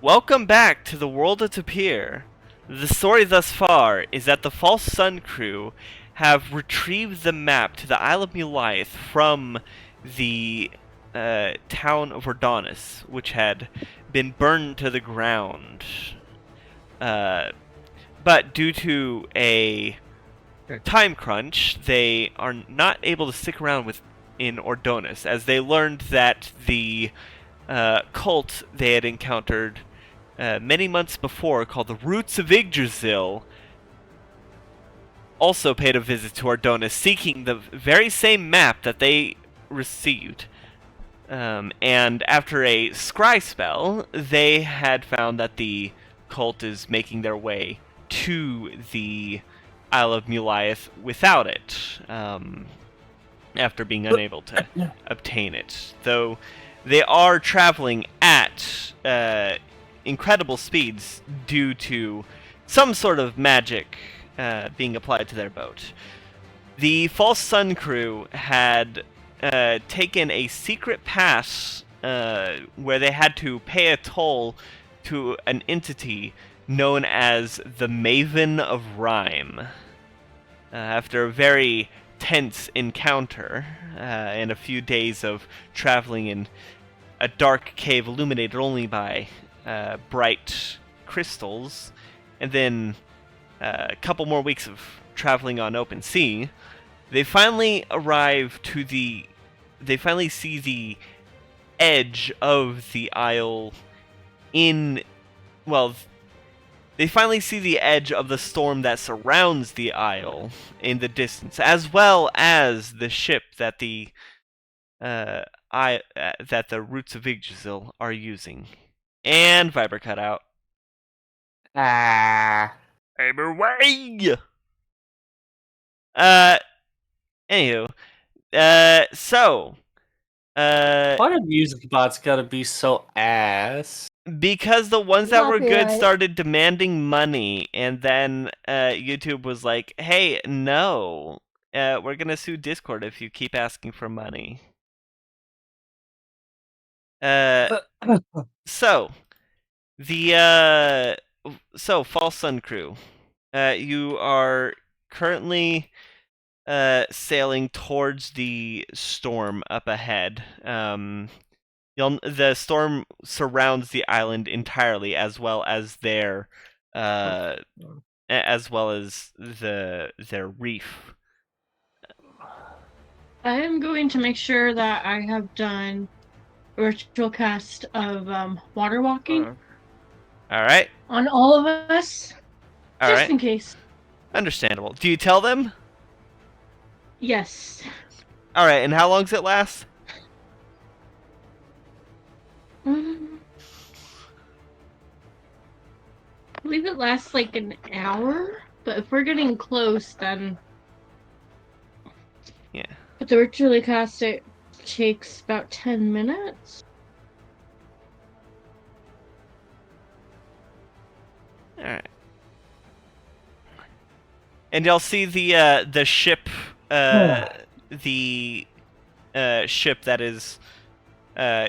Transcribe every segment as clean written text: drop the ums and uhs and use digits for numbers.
Welcome back to the world of Tapir. The story thus far is that the False Sun crew have retrieved the map to the Isle of Myuliath from the town of Ordonis, which had been burned to the ground. But due to a time crunch, they are not able to stick around in Ordonis, as they learned that the cult they had encountered many months before, called the Roots of Yggdrasil, also paid a visit to Ordonis, seeking the very same map that they received. And after a scry spell, they had found that the cult is making their way to the Isle of Myuliath without it, after being unable to obtain it. Though they are traveling at incredible speeds due to some sort of magic being applied to their boat. The False Sun crew had taken a secret pass where they had to pay a toll to an entity known as the Maven of Rhyme. After a very tense encounter and a few days of traveling in a dark cave illuminated only by bright crystals, and then a couple more weeks of traveling on open sea, they finally arrive to the. They finally see the edge of the isle in. Well, they finally see the edge of the storm that surrounds the isle in the distance, as well as the ship that the Roots of Yggdrasil are using. And Viber cut out. Viber way. Anywho, Why do music bots gotta be so ass? because the ones that were good Copyright. started demanding money, and then YouTube was like, "Hey, no, we're gonna sue Discord if you keep asking for money." So the False Sun crew, you are currently sailing towards the storm up ahead. The storm surrounds the island entirely, as well as their their reef. I am going to make sure that I have done a ritual cast of water walking All right. on all of us, All just right. in case. Understandable. Do you tell them? Yes. All right. And how long does it last? I believe it lasts like an hour, but if we're getting close, then Yeah. But the ritual cast it takes about 10 minutes. All right. And you'll see the ship, the ship that is.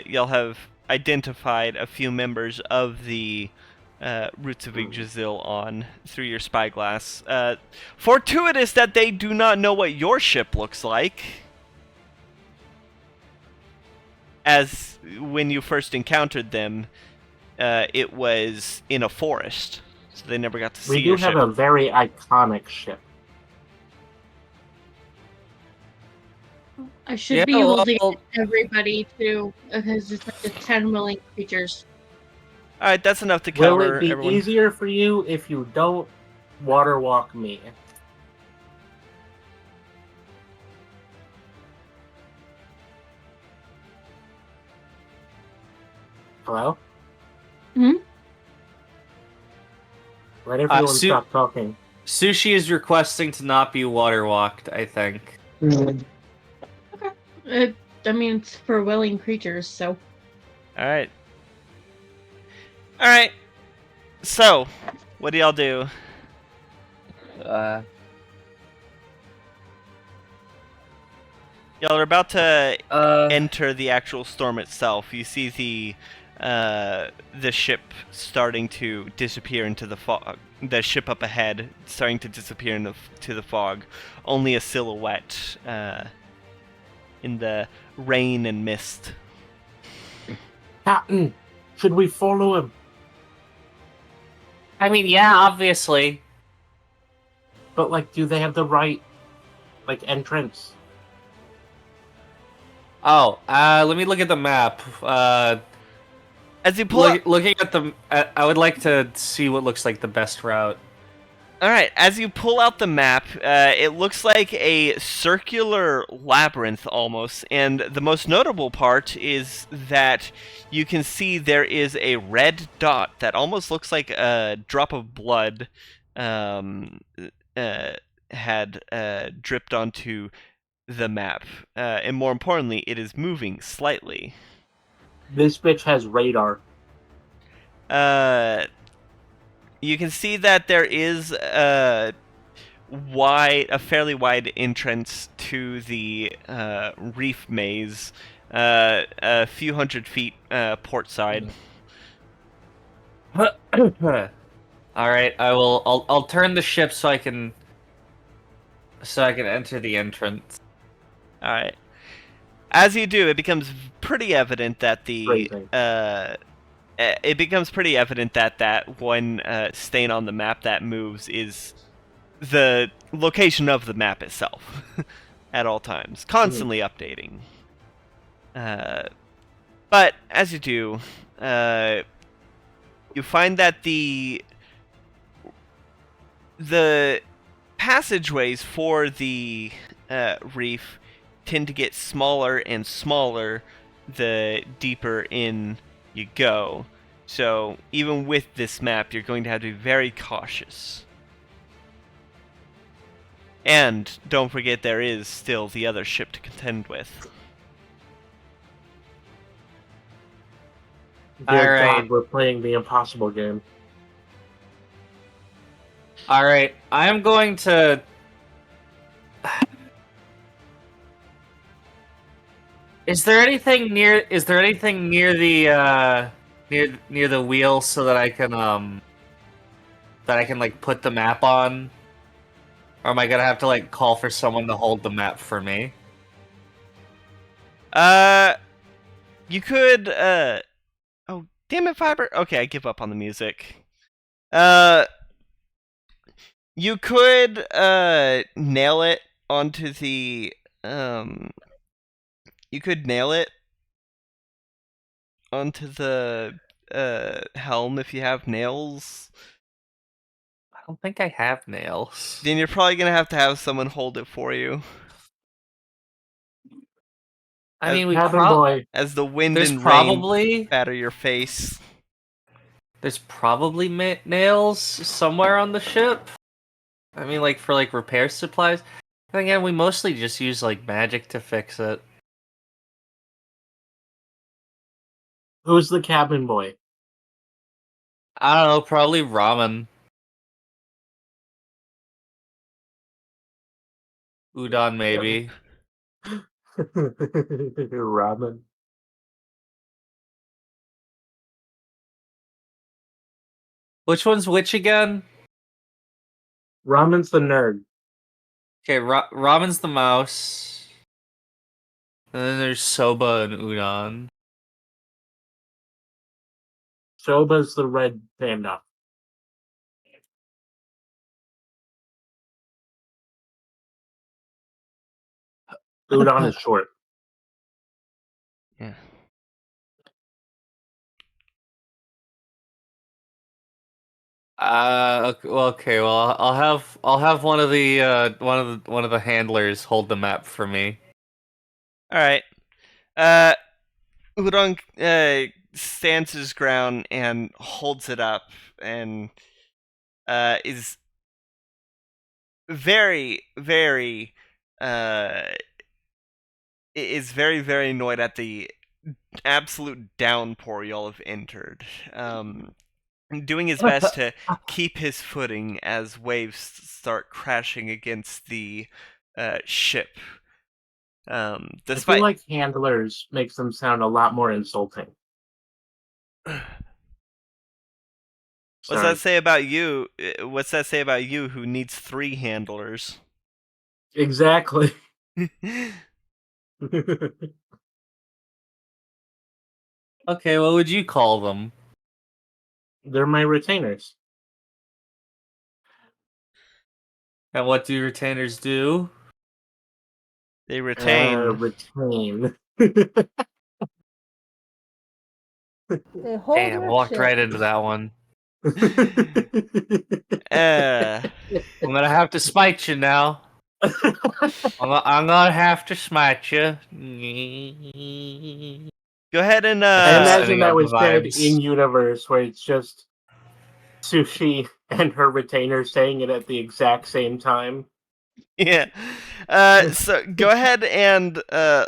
You'll have identified a few members of the Roots of Yggdrasil on through your spyglass. Fortuitous that they do not know what your ship looks like, as when you first encountered them, it was in a forest, so they never got to see We do your have ship. a very iconic ship. I should be able to get everybody to, because it's like the 10 willing creatures. All right, that's enough to cover. Will it be everyone. easier for you if you don't water walk me? Hello? Hmm? Let everyone Su- stop talking. Sushi is requesting to not be water walked, I think. Okay. I mean, it's for willing creatures, so. All right. All right. So, what do y'all do? Y'all are about to enter the actual storm itself. You see the the ship starting to disappear into the fog. The ship up ahead starting to disappear into the fog. Only a silhouette in the rain and mist. Captain, should we follow him? I mean, yeah, obviously. But, like, do they have the right, like, entrance? Oh, let me look at the map. As you pull up, looking at the, I would like to see what looks like the best route. all right, as you pull out the map, it looks like a circular labyrinth almost, and the most notable part is that you can see there is a red dot that almost looks like a drop of blood had dripped onto the map, and more importantly, it is moving slightly. This bitch has radar. You can see that there is a fairly wide entrance to the Reef maze, a few hundred feet port side. All right, I'll turn the ship so I can enter the entrance. All right. As you do, it becomes pretty evident that that one stain on the map that moves is the location of the map itself at all times, constantly updating. But as you do, you find that the passageways for the reef tend to get smaller and smaller the deeper in you go. So even with this map, you're going to have to be very cautious. And don't forget there is still the other ship to contend with. Dear Alright. God, we're playing the impossible game. All right, I am going to. Is there anything near the near the wheel so that I can like put the map on? Or am I gonna have to like call for someone to hold the map for me? You could oh, damn it, Fiber. Okay, I give up on the music. You could nail it onto the you could nail it onto the helm if you have nails. I don't think I have nails. Then you're probably gonna have someone hold it for you. I mean, we Cabin boy. As the wind There's and probably rain batter your face. there's probably nails somewhere on the ship. I mean, like for like repair supplies. And again, we mostly just use like magic to fix it. Who's the cabin boy? I don't know, probably ramen. Udon, maybe. Ramen. Which one's which again? Ramen's the nerd. Okay, ramen's the mouse. And then there's soba and udon. Soba's the red panda. Udon is short. Yeah. Okay. Well, I'll have one of the handlers hold the map for me. All right. Udon stands his ground and holds it up and is very, very very annoyed at the absolute downpour y'all have entered. Doing his best to keep his footing as waves start crashing against the ship. I Despite feel like handlers makes them sound a lot more insulting. What's that say about you? What's that say about you who needs 3 handlers? Exactly. Okay, what would you call them? They're my retainers. And what do retainers do? They retain. Retain. They hold Damn, your walked ship. right into that one. Uh, I'm gonna have to smite you now. I'm gonna have to smite you. go ahead and I imagine Setting that up was said vibes. in universe where it's just Sushi and her retainer saying it at the exact same time. yeah. So go ahead and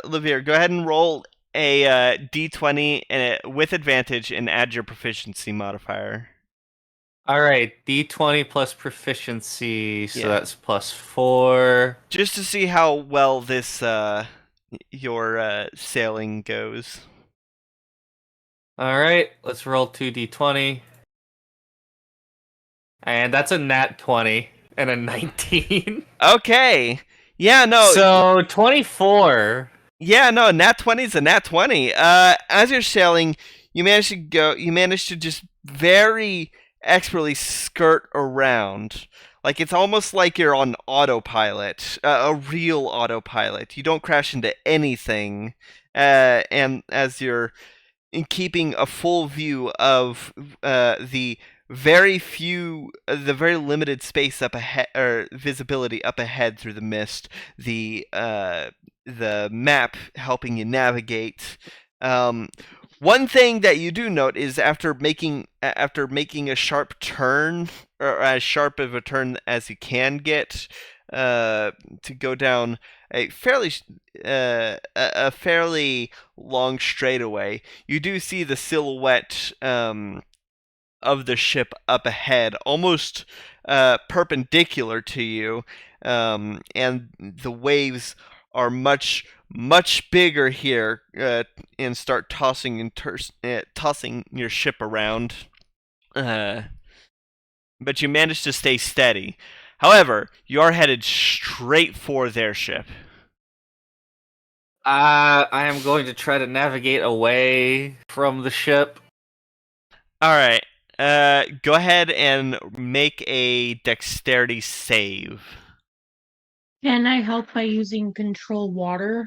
Levere, go ahead and roll a d20 with advantage and add your proficiency modifier. Alright, D20 plus proficiency, so Yeah. that's +4. Just to see how well this your sailing goes. Alright, let's roll 2d20. And that's a nat 20 and a 19. Okay. Yeah, no. So 24. Yeah, no, nat 20 is a nat 20. As you're sailing, you manage to just very expertly skirt around. Like, it's almost like you're on autopilot, a real autopilot. You don't crash into anything, and as you're in keeping a full view of the very limited space up ahead, or visibility up ahead through the mist, the map helping you navigate. One thing that you do note is after making a sharp turn, or as sharp of a turn as you can get, to go down a fairly long straightaway, you do see the silhouette of the ship up ahead, almost perpendicular to you, and the waves are much bigger here, and start tossing your ship around. But you manage to stay steady. However, you are headed straight for their ship. I am going to try to navigate away from the ship. Alright, go ahead and make a dexterity save. Can I help by using control water?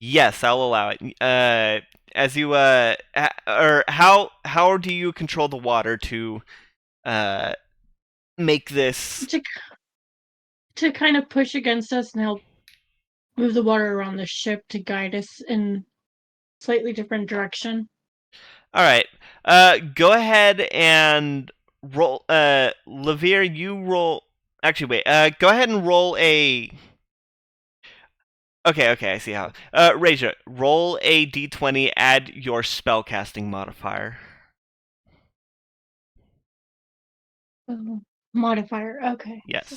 Yes, I'll allow it. As you, or how do you control the water to, make this... To kind of push against us and help move the water around the ship to guide us in slightly different direction. Alright, go ahead and roll, Levere, you roll... Actually, wait, go ahead and roll a... Okay, I see how. Raja, roll a d20, add your spellcasting modifier. Modifier, okay. Yes. So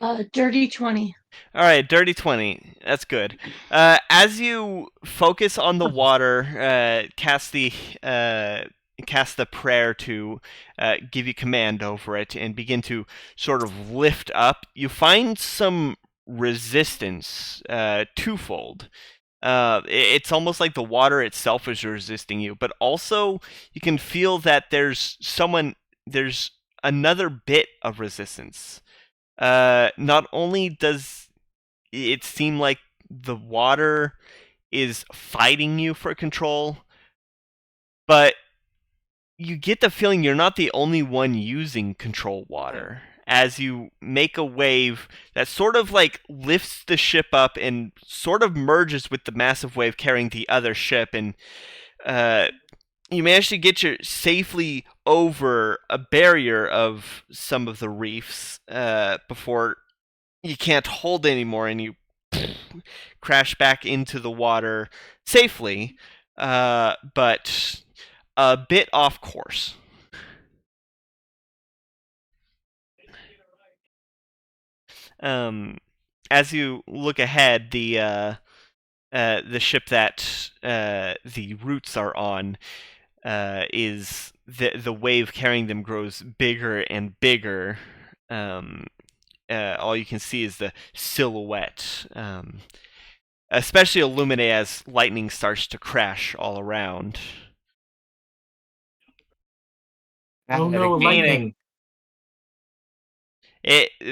+5. Dirty 20. Alright, dirty 20. That's good. As you focus on the water, cast the prayer to give you command over it and begin to sort of lift up, you find some resistance, twofold. It's almost like the water itself is resisting you, but also you can feel that there's another bit of resistance. Not only does it seem like the water is fighting you for control, but you get the feeling you're not the only one using control water. As you make a wave that sort of like lifts the ship up and sort of merges with the massive wave carrying the other ship, and you manage to get you safely over a barrier of some of the reefs before you can't hold anymore, and you crash back into the water safely, but a bit off course. As you look ahead, the ship that the Roots are on is the wave carrying them grows bigger and bigger. All you can see is the silhouette, especially illuminate as lightning starts to crash all around. Oh no, lightning!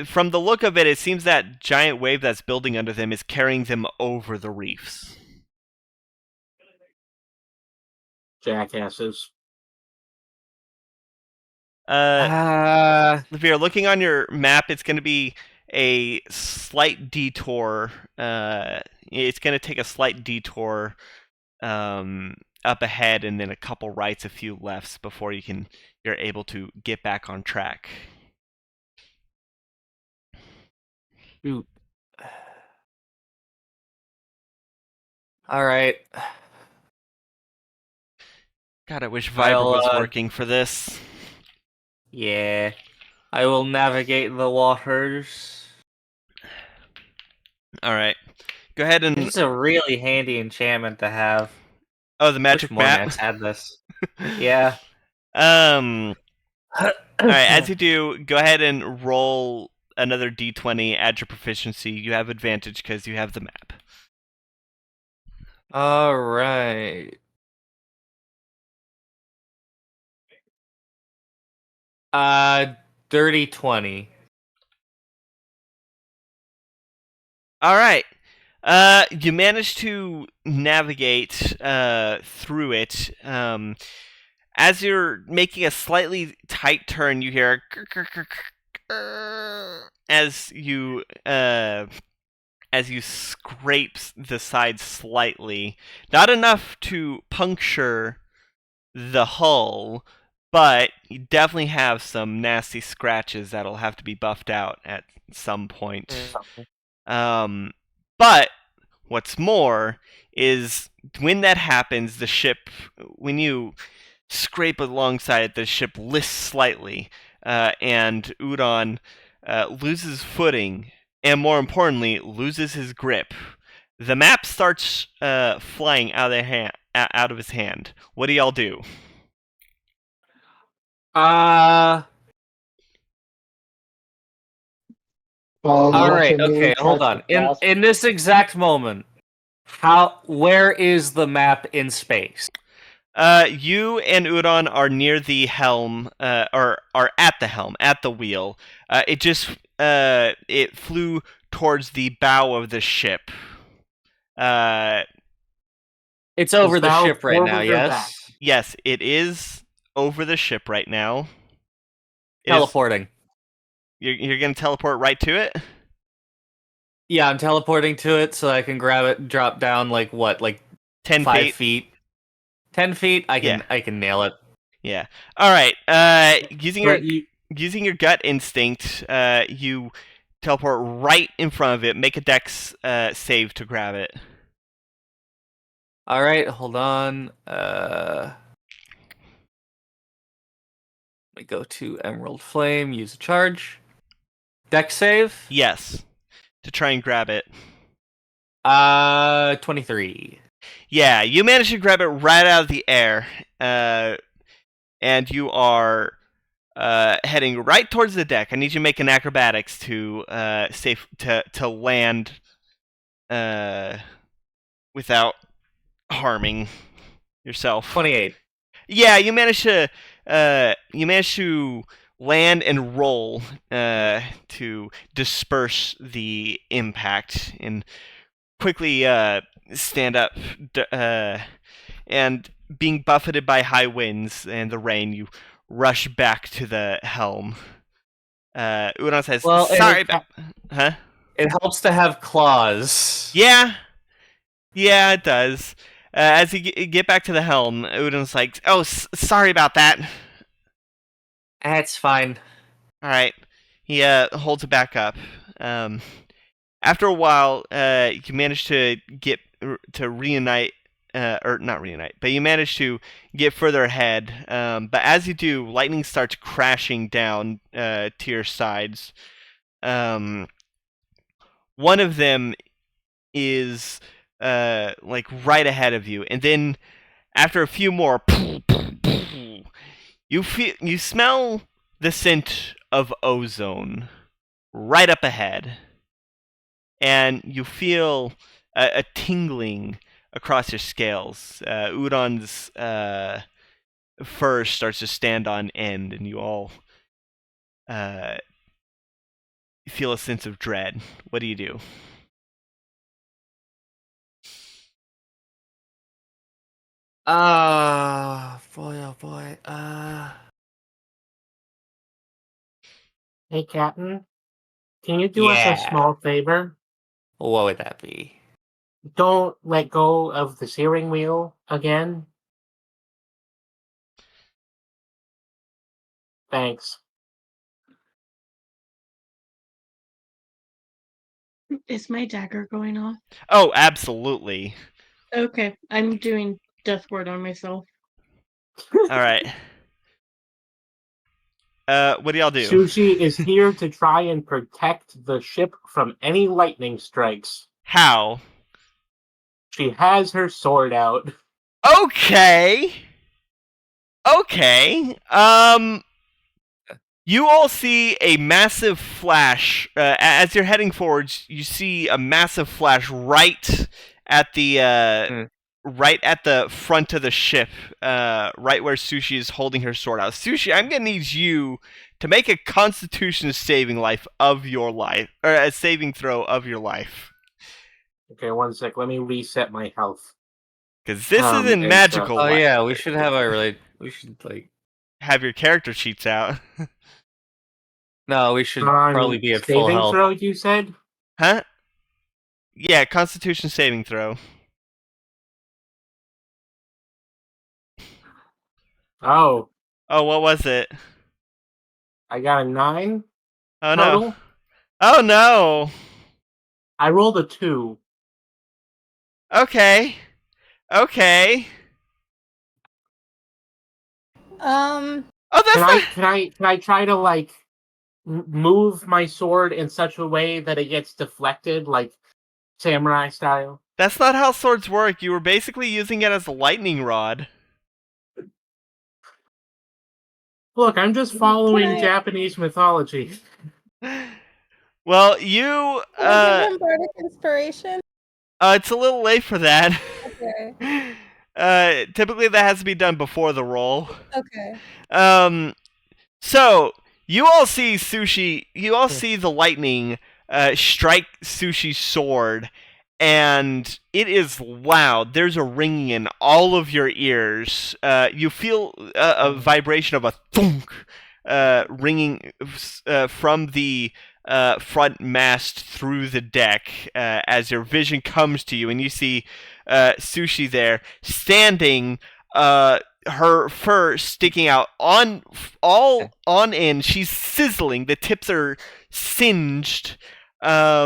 From the look of it, it seems that giant wave that's building under them is carrying them over the reefs. Jackasses. If you're looking on your map, it's going to be a slight detour. It's going to take a slight detour up ahead, and then a couple rights, a few lefts before you're able to get back on track. Shoot. All right. God, I wish Viber was working for this. Yeah. I will navigate the waters. Alright. Go ahead and... This is a really handy enchantment to have. Oh, the magic map? Wish more maps had this. Yeah. Alright, as you do, go ahead and roll another d20, add your proficiency. You have advantage because you have the map. Alright. Dirty 20. Alright. You managed to navigate through it. As you're making a slightly tight turn, you hear as you scrape the side slightly. Not enough to puncture the hull, but you definitely have some nasty scratches that'll have to be buffed out at some point. But what's more is when that happens, the ship, when you scrape alongside it, the ship lifts slightly, and Udon loses footing, and more importantly, loses his grip. The map starts flying out of his hand. What do y'all do? Well, All right. Okay. Hold on. In this exact moment, where is the map in space? You and Udon are near the helm, or are at the helm, at the wheel. It flew towards the bow of the ship. It's over the ship right now. Yes. Yes, it is over the ship right now. Teleporting. You're gonna teleport right to it? Yeah, I'm teleporting to it so I can grab it and drop down like 10 feet. 10 feet? I can nail it. Yeah. Alright. Using your gut instinct, you teleport right in front of it. Make a dex save to grab it. Alright, hold on. Let me go to Emerald Flame, use a charge. Dex save? Yes. To try and grab it. 23. Yeah, you managed to grab it right out of the air, and you are heading right towards the deck. I need you to make an acrobatics to land without harming yourself. 28. Yeah, you managed to land and roll to disperse the impact and quickly stand up, and being buffeted by high winds and the rain, you rush back to the helm. Udon says, "Sorry about..." Huh? It helps to have claws. Yeah, it does. As you get back to the helm, Udon's like, "Oh, sorry about that." That's fine. All right. He holds it back up. After a while, you manage to get to reunite, or not reunite, but you manage to get further ahead. But as you do, lightning starts crashing down to your sides. one of them is like right ahead of you, and then after a few more, you smell the scent of ozone right up ahead, and you feel a tingling across your scales. Udon's fur starts to stand on end, and you all feel a sense of dread. What do you do? Boy, oh boy. Hey, Captain, can you do us a Yeah. small favor? What would that be? Don't let go of the steering wheel again. Thanks. Is my dagger going off? Oh, absolutely. Okay, I'm doing death ward on myself. All right. What do y'all do? Sushi is here to try and protect the ship from any lightning strikes. How? She has her sword out. Okay. Okay. You all see a massive flash as you're heading forwards. You see a massive flash right at the right at the front of the ship, right where Sushi is holding her sword out. Sushi, I'm gonna need you to make a Constitution saving life of your life, or a saving throw of your life, Okay, one sec. Let me reset my health. because this isn't and magical. Oh yeah, we should have we should like. Have your character sheets out, No, we should On probably be at full saving health. throw, you said? huh? Yeah, Constitution saving throw. Oh, Oh, what was it? I got a 9 Oh total. no! Oh no! I rolled a 2. Okay. Okay. Oh, that's Can not. can I try to like move my sword in such a way that it gets deflected, like samurai style? That's not how swords work. You were basically using it as a lightning rod. Look, I'm just following I- Japanese mythology. Well, you. Can I give him bardic inspiration? It's a little late for that. Okay. Typically that has to be done before the roll. Okay. So you all see Sushi. You all see the lightning strike Sushi's sword, and it is loud. There's a ringing in all of your ears. You feel a vibration of a thunk ringing from the front mast through the deck as your vision comes to you, and you see Sushi there standing. Her fur sticking out all on end. She's sizzling. The tips are singed. Her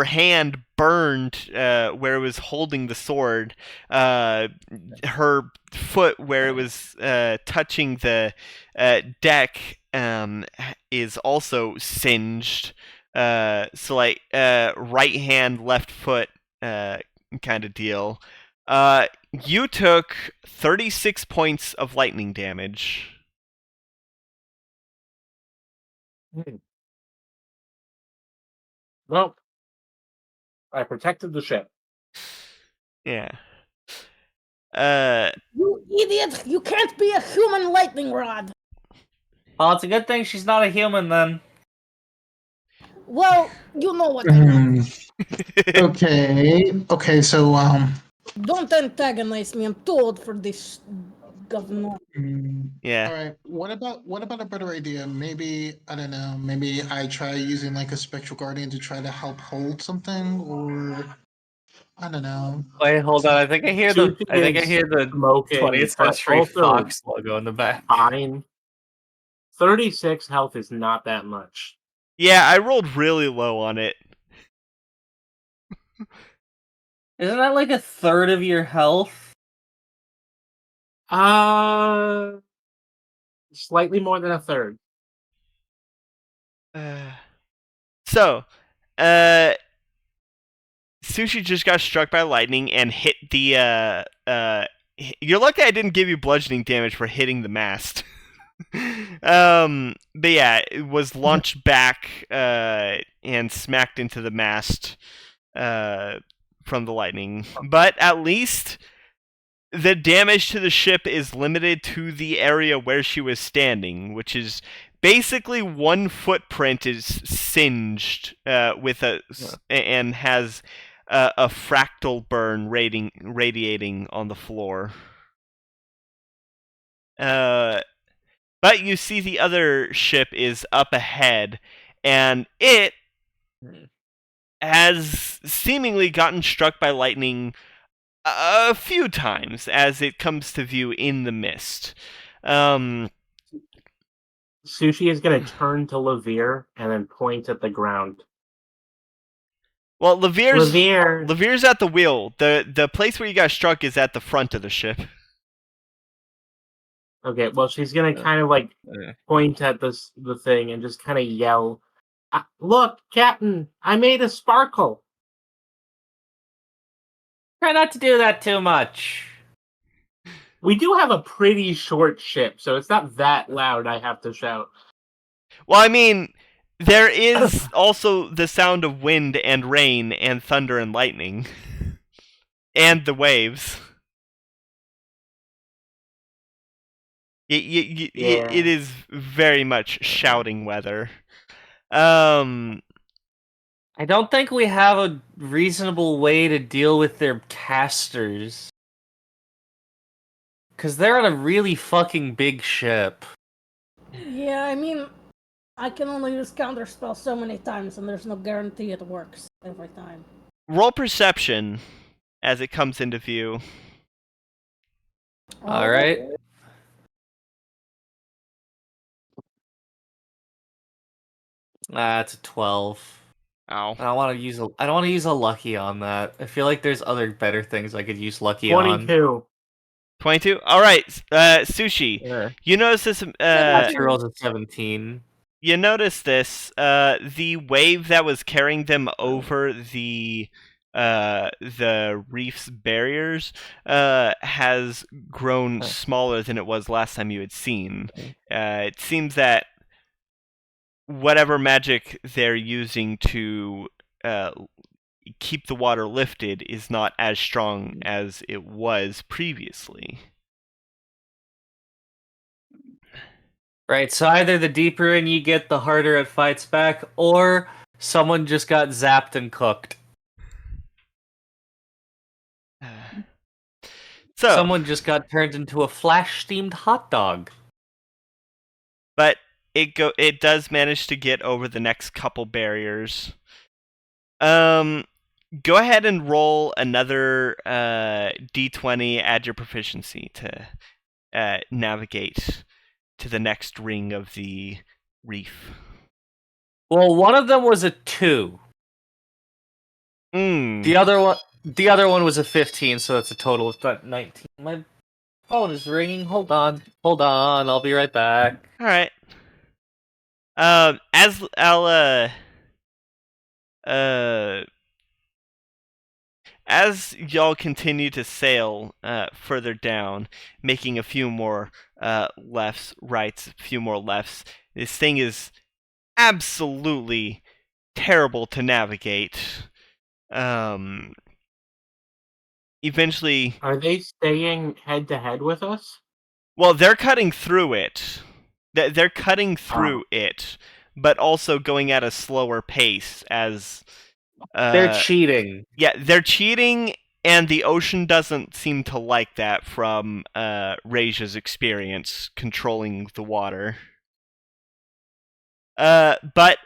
hand burned where it was holding the sword. Her foot where it was touching the deck is also singed. So like right hand, left foot kind of deal. You took 36 points of lightning damage. Well, I protected the ship. Yeah. You idiot! You can't be a human lightning rod! Well, it's a good thing she's not a human then. Well, you know what I mean. Okay, so Don't antagonize me. I'm too old for this, governor. Yeah. all right. What about a better idea? Maybe I don't know. Maybe I try using like a spectral guardian to try to help hold something, or I don't know. Wait, hold on. I think I hear the. Sushi I think I is hear the smoking, 20th but Century also Fox logo in the back. fine. 36 health is not that much. Yeah, I rolled really low on it. Isn't that like a third of your health? Slightly more than a third. So, Sushi just got struck by lightning and hit the. You're lucky I didn't give you bludgeoning damage for hitting the mast. But yeah, it was launched back and smacked into the mast from the lightning. But at least the damage to the ship is limited to the area where she was standing, which is basically one footprint is singed with and has a fractal burn radiating on the floor. But you see the other ship is up ahead, and it has seemingly gotten struck by lightning a few times as it comes to view in the mist. Sushi is going to turn to Levere and then point at the ground. Well, Levere's Levere. at the wheel. The place where you got struck is at the front of the ship. Okay, well, she's going to kind of like point at the thing and just kind of yell, "Look, Captain, I made a sparkle." Try not to do that too much. We do have a pretty short ship, so it's not that loud I have to shout. Well, I mean, there is also the sound of wind and rain and thunder and lightning. And the waves. It is very much shouting weather. I don't think we have a reasonable way to deal with their casters. Because they're on a really fucking big ship. Yeah, I mean, I can only use counterspell so many times, and there's no guarantee it works every time. Roll perception as it comes into view. Alright. That's a 12. Ow. I don't want to use a lucky on that. I feel like there's other better things I could use lucky on. 22. 22? Alright, Sushi. Yeah. You notice this, After rolls a 17. you notice this, the wave that was carrying them over the reef's barriers, has grown smaller than it was last time you had seen. It seems that whatever magic they're using to keep the water lifted is not as strong as it was previously. Right, so either the deeper in you get, the harder it fights back, or someone just got zapped and cooked. So, Someone just got turned into a flash-steamed hot dog. but it does manage to get over the next couple barriers. Go ahead and roll another d20, add your proficiency to navigate to the next ring of the reef. Well, one of them was a 2. The other one was a 15, so that's a total of 19. My phone is ringing. Hold on, I'll be right back. All right. As y'all continue to sail further down, making a few more lefts, rights, a few more lefts, this thing is absolutely terrible to navigate. Eventually, Are they staying head to head with us? well, they're cutting through it. They're cutting through it, but also going at a slower pace as... They're cheating. Yeah, they're cheating, and the ocean doesn't seem to like that from Reja's experience controlling the water. But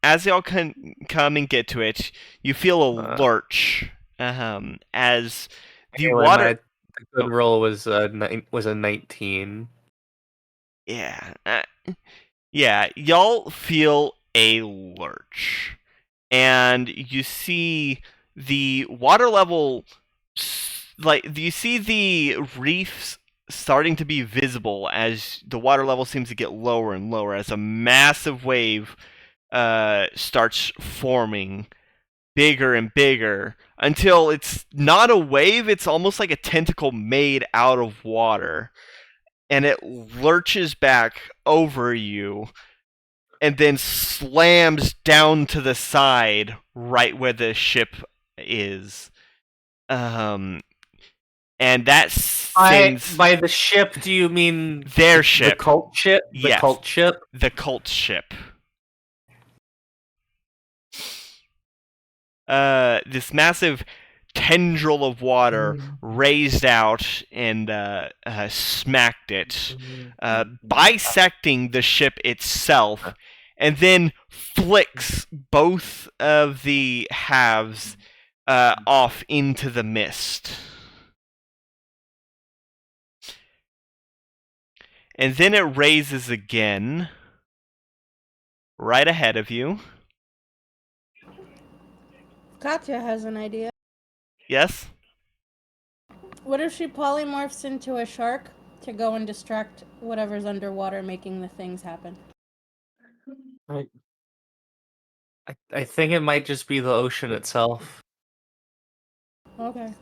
as y'all come and get to it, you feel a lurch as the Anyway, water... The good roll was a 19. Yeah, y'all feel a lurch. And you see the water level, you see the reefs starting to be visible as the water level seems to get lower and lower as a massive wave starts forming bigger and bigger until it's not a wave, it's almost like a tentacle made out of water. And it lurches back over you and then slams down to the side right where the ship is. And that sends... By the ship, do you mean their ship? The cult ship? The Yes. cult ship? The cult ship. This massive tendril of water raised out and smacked it, bisecting the ship itself, and then flicks both of the halves off into the mist. And then it raises again, right ahead of you. Katya has an idea. Yes? What if she polymorphs into a shark to go and distract whatever's underwater, making the things happen? I think it might just be the ocean itself. Okay.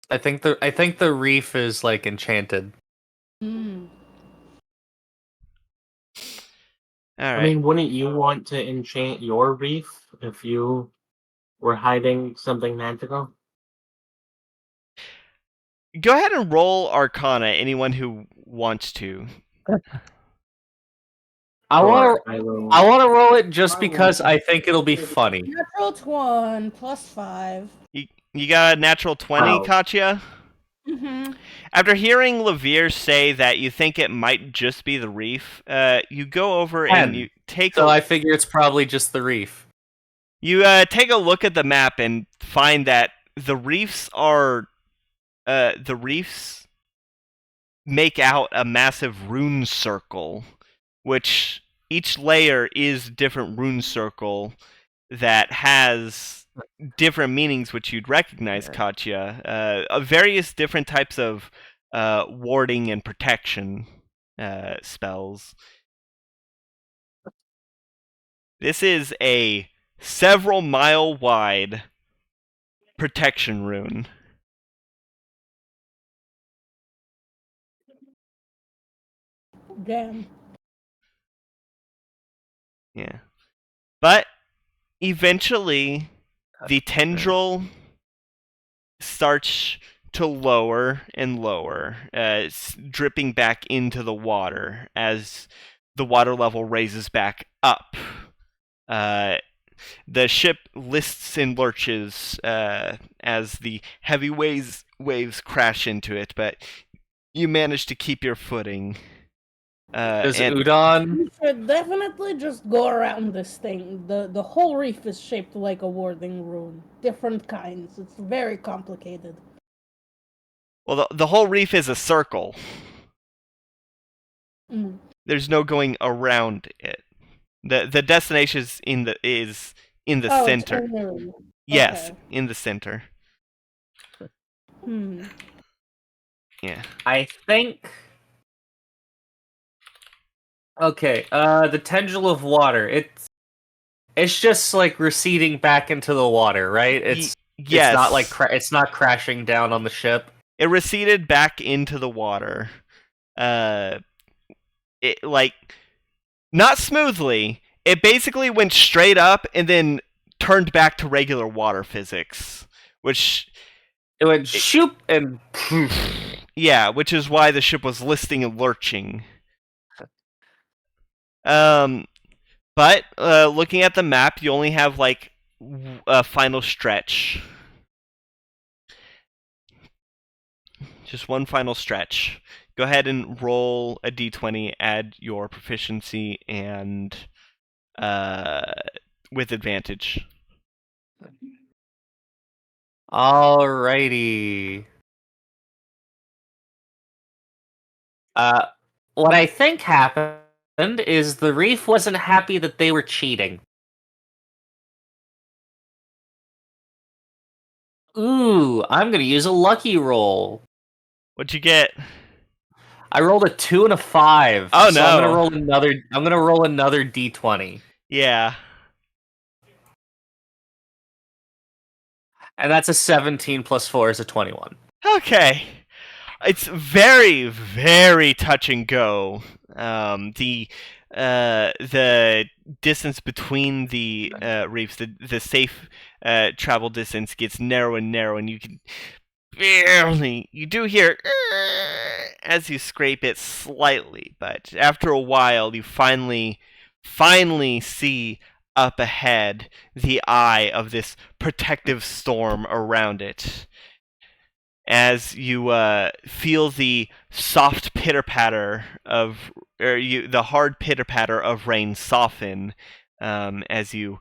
I think the reef is like enchanted. Hmm. All right. I mean, wouldn't you want to enchant your reef if you were hiding something magical? Go ahead and roll Arcana, anyone who wants to. I want will. to roll it just because I think it'll be funny. Natural 1 plus 5. You got a natural 20, Wow. Katya? Mm-hmm. After hearing Levere say that you think it might just be the reef, you go over 10. and you take So I figure it's probably just the reef. you take a look at the map and find that the reefs make out a massive rune circle, which each layer is a different rune circle that has different meanings which you'd recognize, Katya. Various different types of warding and protection spells. This is a several mile wide protection rune. Damn. Yeah. But eventually the tendril starts to lower and lower, dripping back into the water as the water level raises back up. The ship lists and lurches as the heavy waves crash into it, but you manage to keep your footing. Does Udon? We should definitely just go around this thing. The whole reef is shaped like a warding rune. Different kinds. It's very complicated. Well, the whole reef is a circle. Mm. There's no going around it. The destination is in the Oh, center. it's in the room. Yes, Okay. in the center. Yeah. I think. Okay, the tendril of water. It's just like receding back into the water, right? Yes. It's not like it's not crashing down on the ship. It receded back into the water. It like not smoothly. It basically went straight up and then turned back to regular water physics, which It went shoop and yeah, which is why the ship was listing and lurching. But looking at the map, you only have like a final stretch. Just one final stretch. Go ahead and roll a d20, add your proficiency, and with advantage. Alrighty. What I think happened is the reef wasn't happy that they were cheating. Ooh, I'm gonna use a lucky roll. What'd you get? I rolled a 2 and a 5. Oh, so no. I'm gonna roll another d20. Yeah. And that's a 17 plus 4 is a 21. Okay. It's very, very touch and go. The distance between the reefs, the safe travel distance gets narrow and narrow, and you can barely, you do hear as you scrape it slightly, but after a while you finally see up ahead the eye of this protective storm around it. As you feel the soft pitter-patter of, the hard pitter-patter of rain soften as you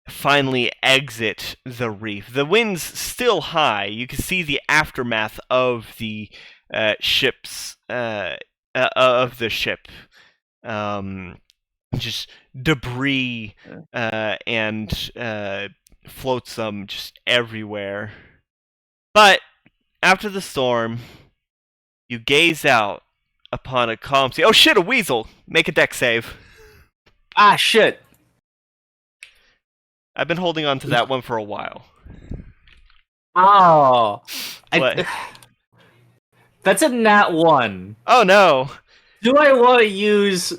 finally exit the reef. The wind's still high. You can see the aftermath of the ship's of the ship. Just debris and flotsam just everywhere. But after the storm, you gaze out upon a calm sea. Oh shit, a weasel! Make a deck save. Ah, shit! I've been holding on to that one for a while. Oh. What? That's a nat 1. Oh no! Do I want to use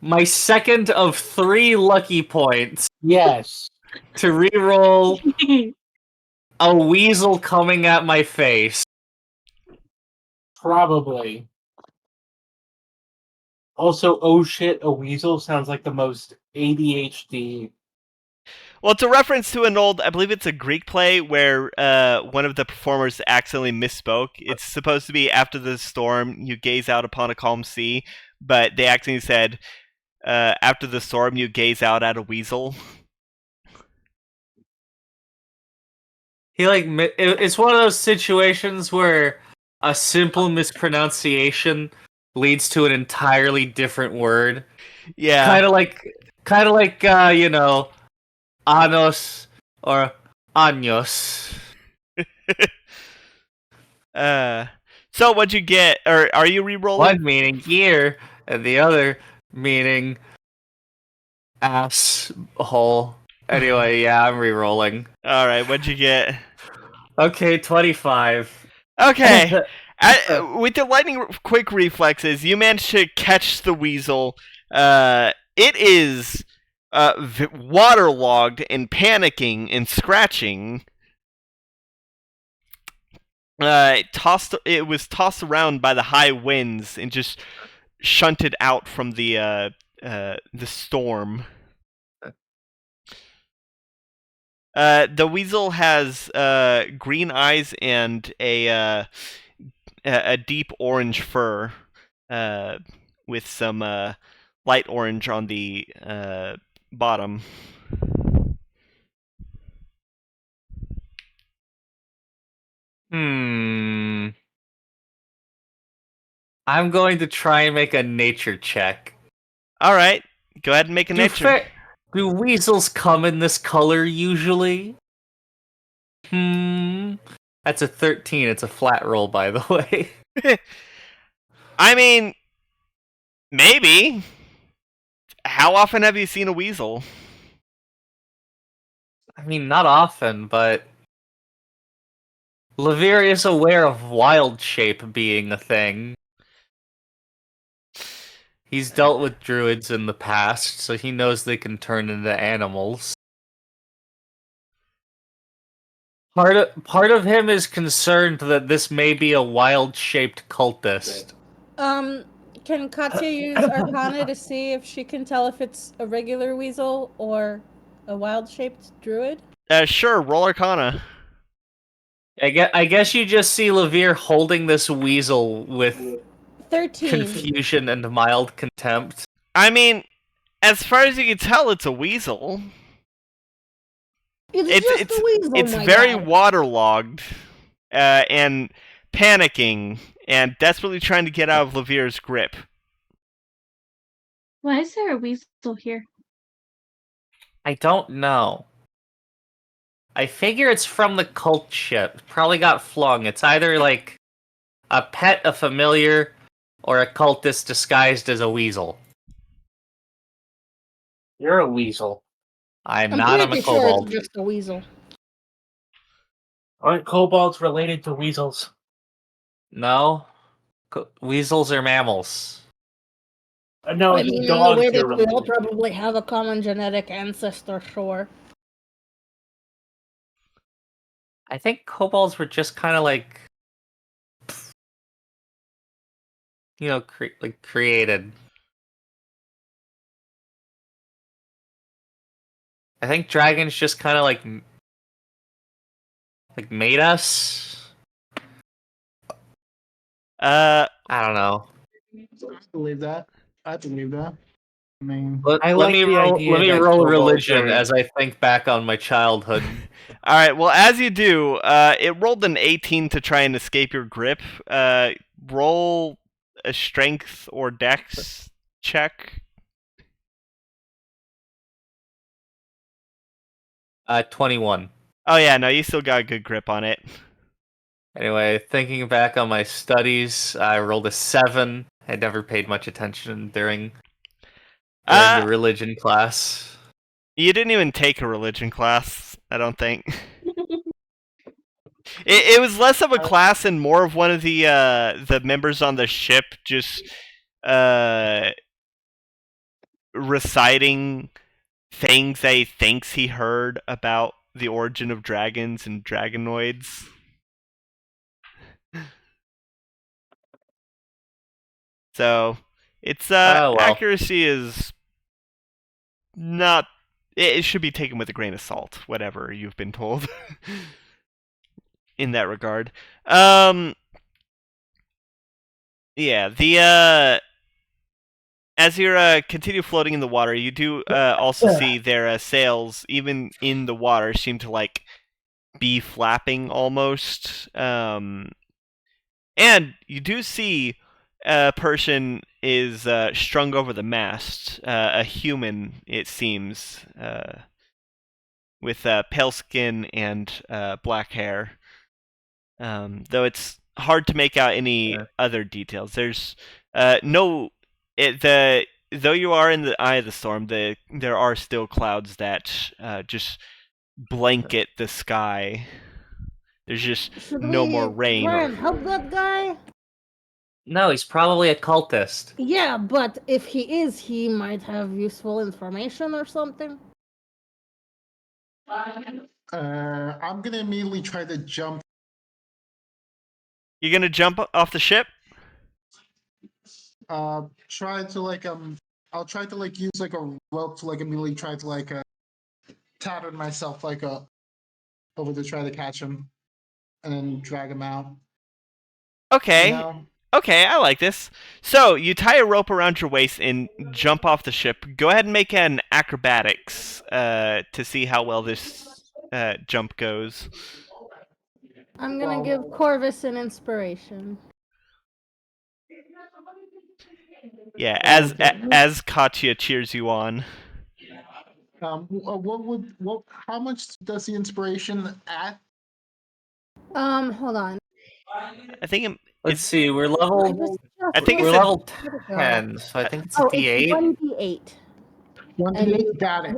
my second of 3 lucky points Yes. to reroll a weasel coming at my face? Probably. Also, oh shit, a weasel sounds like the most ADHD. Well, it's a reference to an old, I believe it's a Greek play where one of the performers accidentally misspoke. It's supposed to be after the storm, you gaze out upon a calm sea, but they accidentally said, after the storm, you gaze out at a weasel. It's one of those situations where a simple mispronunciation leads to an entirely different word. Yeah. Kind of like you know, anos or años. So what'd you get? Or are you re-rolling? One meaning year, and the other meaning asshole. Anyway, yeah, I'm re-rolling. All right, what'd you get? Okay, 25. Okay. With the lightning quick reflexes, you managed to catch the weasel. It is waterlogged and panicking and scratching. It was tossed around by the high winds and just shunted out from the storm. The weasel has green eyes and a deep orange fur, with some light orange on the bottom. I'm going to try and make a nature check. All right, go ahead and make a nature. Do weasels come in this color usually? That's a 13. It's a flat roll, by the way. I mean, maybe. How often have you seen a weasel? I mean, not often, but Levere is aware of wild shape being a thing. He's dealt with druids in the past, so he knows they can turn into animals. Part of him is concerned that this may be a wild-shaped cultist. Can Katya use Arcana to see if she can tell if it's a regular weasel or a wild-shaped druid? Sure, roll Arcana. I guess you just see Levere holding this weasel with 13. confusion and mild contempt. I mean, as far as you can tell, it's a weasel. It's just a weasel, it's my very guy. waterlogged, and panicking, and desperately trying to get out of Levere's grip. Why is there a weasel here? I don't know. I figure it's from the cult ship. Probably got flung. It's either like a pet, a familiar, or a cultist disguised as a weasel. You're a weasel. I'm not. I'm a pretty sure kobold. it's just a weasel. Aren't kobolds related to weasels? No, weasels are mammals. No, I just mean, in the dogs way you're that we all related. probably have a common genetic ancestor, sure. I think kobolds were just kind of like, created. I think dragons just kind of like made us. I don't know. I believe that. I believe that. I mean, I Let like me the roll. idea Let me that roll kobolds religion are- as I think back on my childhood. All right. Well, as you do, it rolled an 18 to try and escape your grip. Roll a strength or dex check. 21. Oh yeah, no, you still got a good grip on it. Anyway, thinking back on my studies, I rolled a 7. I never paid much attention during the religion class. You didn't even take a religion class, I don't think. It was less of a class and more of one of the members on the ship just reciting things that he thinks he heard about the origin of dragons and dragonoids. So its Oh, well. accuracy is not. It should be taken with a grain of salt, whatever you've been told. In that regard, yeah. As you continue floating in the water, you do also see their sails, even in the water, seem to like be flapping almost. And you do see a person is strung over the mast, a human, it seems, with pale skin and black hair. Though it's hard to make out any other details. There's no though you are in the eye of the storm, there are still clouds that just blanket the sky. There's just Should no we more rain. try and help that guy? No, he's probably a cultist. Yeah, but if he is, he might have useful information or something. I'm gonna immediately try to jump. You're gonna jump off the ship? Try to like I'll try to like use like a rope to like immediately try to like tattle myself like over to try to catch him, and then drag him out. Okay. You know? Okay, I like this. So, you tie a rope around your waist and jump off the ship. Go ahead and make an acrobatics to see how well this jump goes. I'm gonna give Corvus an inspiration. Yeah, as Katya cheers you on. How much does the inspiration add? Hold on. I think Let's see. We're level. I think We're it's a- level 10, so I think it's a D8. It's 1d8. 1d8. Got it.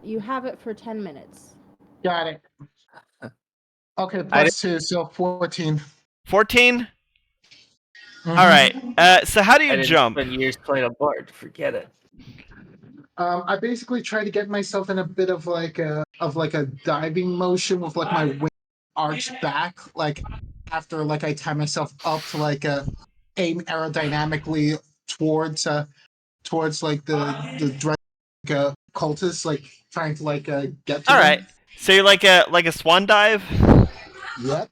You have it for 10 minutes. Got it. Okay, plus 2, so 14. 14? Mhm. Alright, so how do I you didn't jump? spend years playing a bard. Forget it. I basically try to get myself in a bit of like a diving motion with like my wing arched back, like after like I tie myself up to like aim aerodynamically towards like the cultists, like trying to like get to Alright, them. so you're like a swan dive? Yep.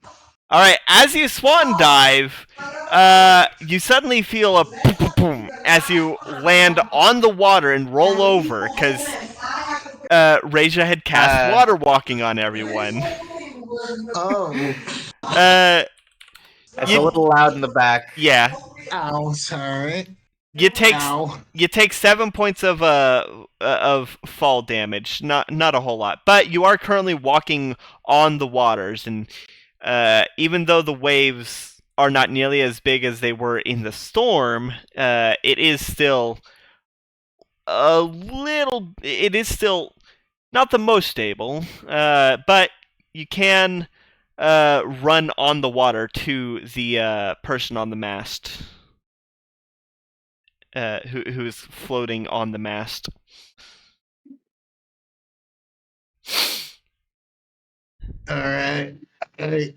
Alright, as you swan dive, you suddenly feel a boom as you land on the water and roll over, because Reja had cast water walking on everyone. Oh. It's a little loud in the back. Yeah. Ow, sorry. You take Ow. 7 points of fall damage, not a whole lot, but you are currently walking on the waters, and even though the waves are not nearly as big as they were in the storm, it is still not the most stable, but you can run on the water to the person on the mast, who is floating on the mast. All right. I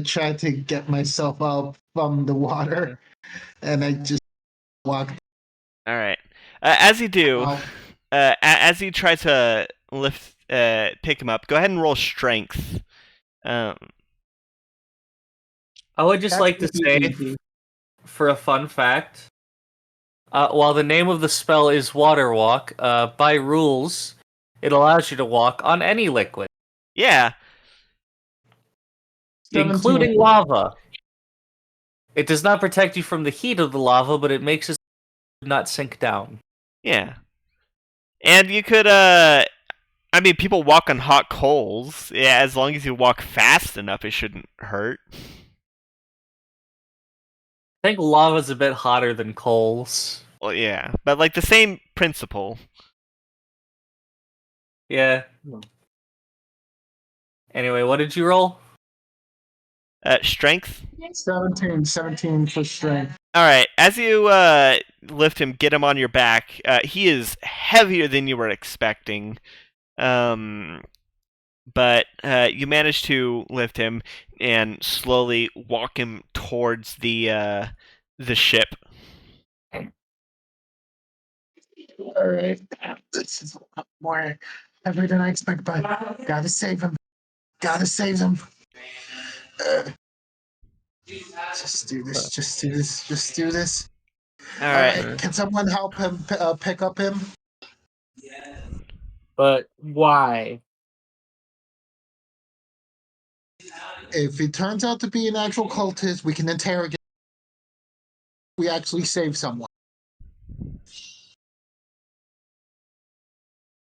try to get myself up from the water, and I just walk All right. As you do, out. as you try to pick him up, go ahead and roll strength. I would just like to say, for a fun fact, while the name of the spell is Water Walk, by rules, it allows you to walk on any liquid, Yeah. 17. including lava. It does not protect you from the heat of the lava, but it makes it not sink down. Yeah. And you could, people walk on hot coals. Yeah, as long as you walk fast enough, it shouldn't hurt. I think lava's a bit hotter than coals. Well, yeah. But, like, the same principle. Yeah. Anyway, what did you roll? Strength? 17 for strength. Alright, as you lift him, get him on your back, he is heavier than you were expecting. But you manage to lift him and slowly walk him towards the ship. All right. This is a lot more heavier than I expect, but gotta save him. Gotta save him. Just do this. Just do this. Just do this. All right. Can someone help him pick up him? But why? If it turns out to be an actual cultist, we can interrogate. We actually save someone.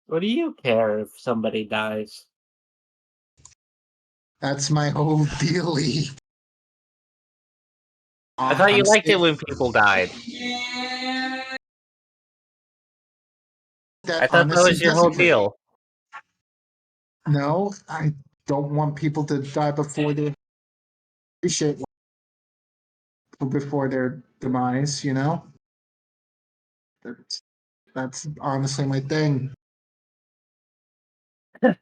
What do you care if somebody dies? That's my whole dealie. I thought you liked it when people died. I thought that was your whole deal. No, I don't want people to die before they appreciate before their demise. You know, that's honestly my thing. It's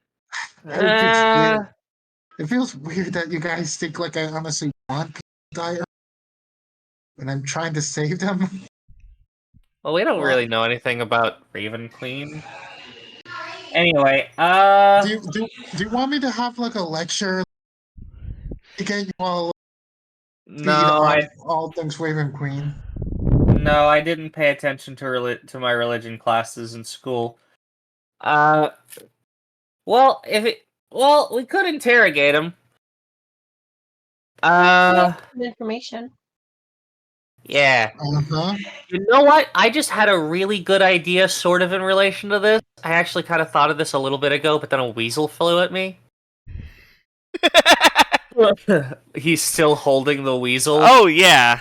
weird. It feels weird that you guys think like I honestly want people to die, and I'm trying to save them. Well, we don't really know anything about Raven Queen. Anyway, Do you want me to have like a lecture to get you all no, all things Raven Queen? No, I didn't pay attention to my religion classes in school. Well, we could interrogate him. Information. Yeah. Uh-huh. You know what? I just had a really good idea, sort of in relation to this. I actually kind of thought of this a little bit ago, but then a weasel flew at me. He's still holding the weasel. Oh, yeah.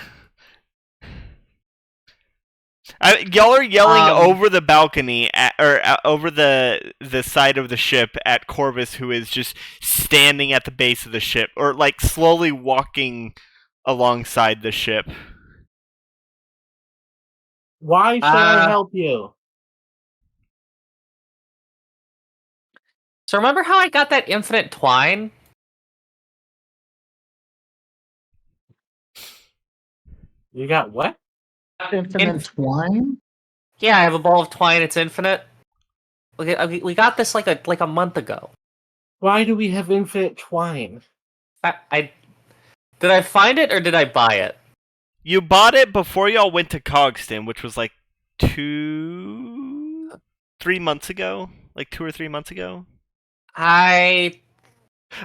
Y'all are yelling over the balcony over the side of the ship at Corvus, who is just standing at the base of the ship, or like slowly walking alongside the ship. Why should I help you? So remember how I got that infinite twine? You got what? Infinite twine? Yeah, I have a ball of twine. It's infinite. We got this like a month ago. Why do we have infinite twine? I did I find it or did I buy it? You bought it before y'all went to Cogston, which was like 3 months ago, like 2 or 3 months ago. Oh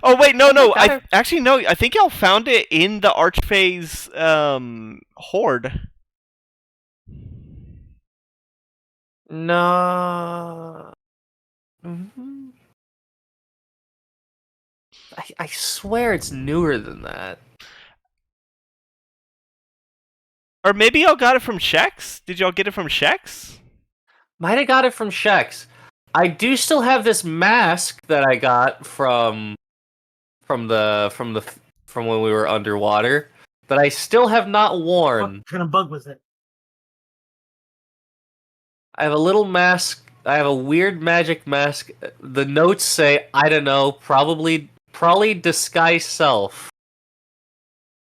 wait, no. I think y'all found it in the Archfae's hoard. No. Mm-hmm. I swear it's newer than that. Or maybe y'all got it from Shex? Did y'all get it from Shex? Might have got it from Shex. I do still have this mask that I got from from when we were underwater that I still have not worn. What kind of bug was it? I have a little mask. I have a weird magic mask. The notes say, I don't know, probably disguise self.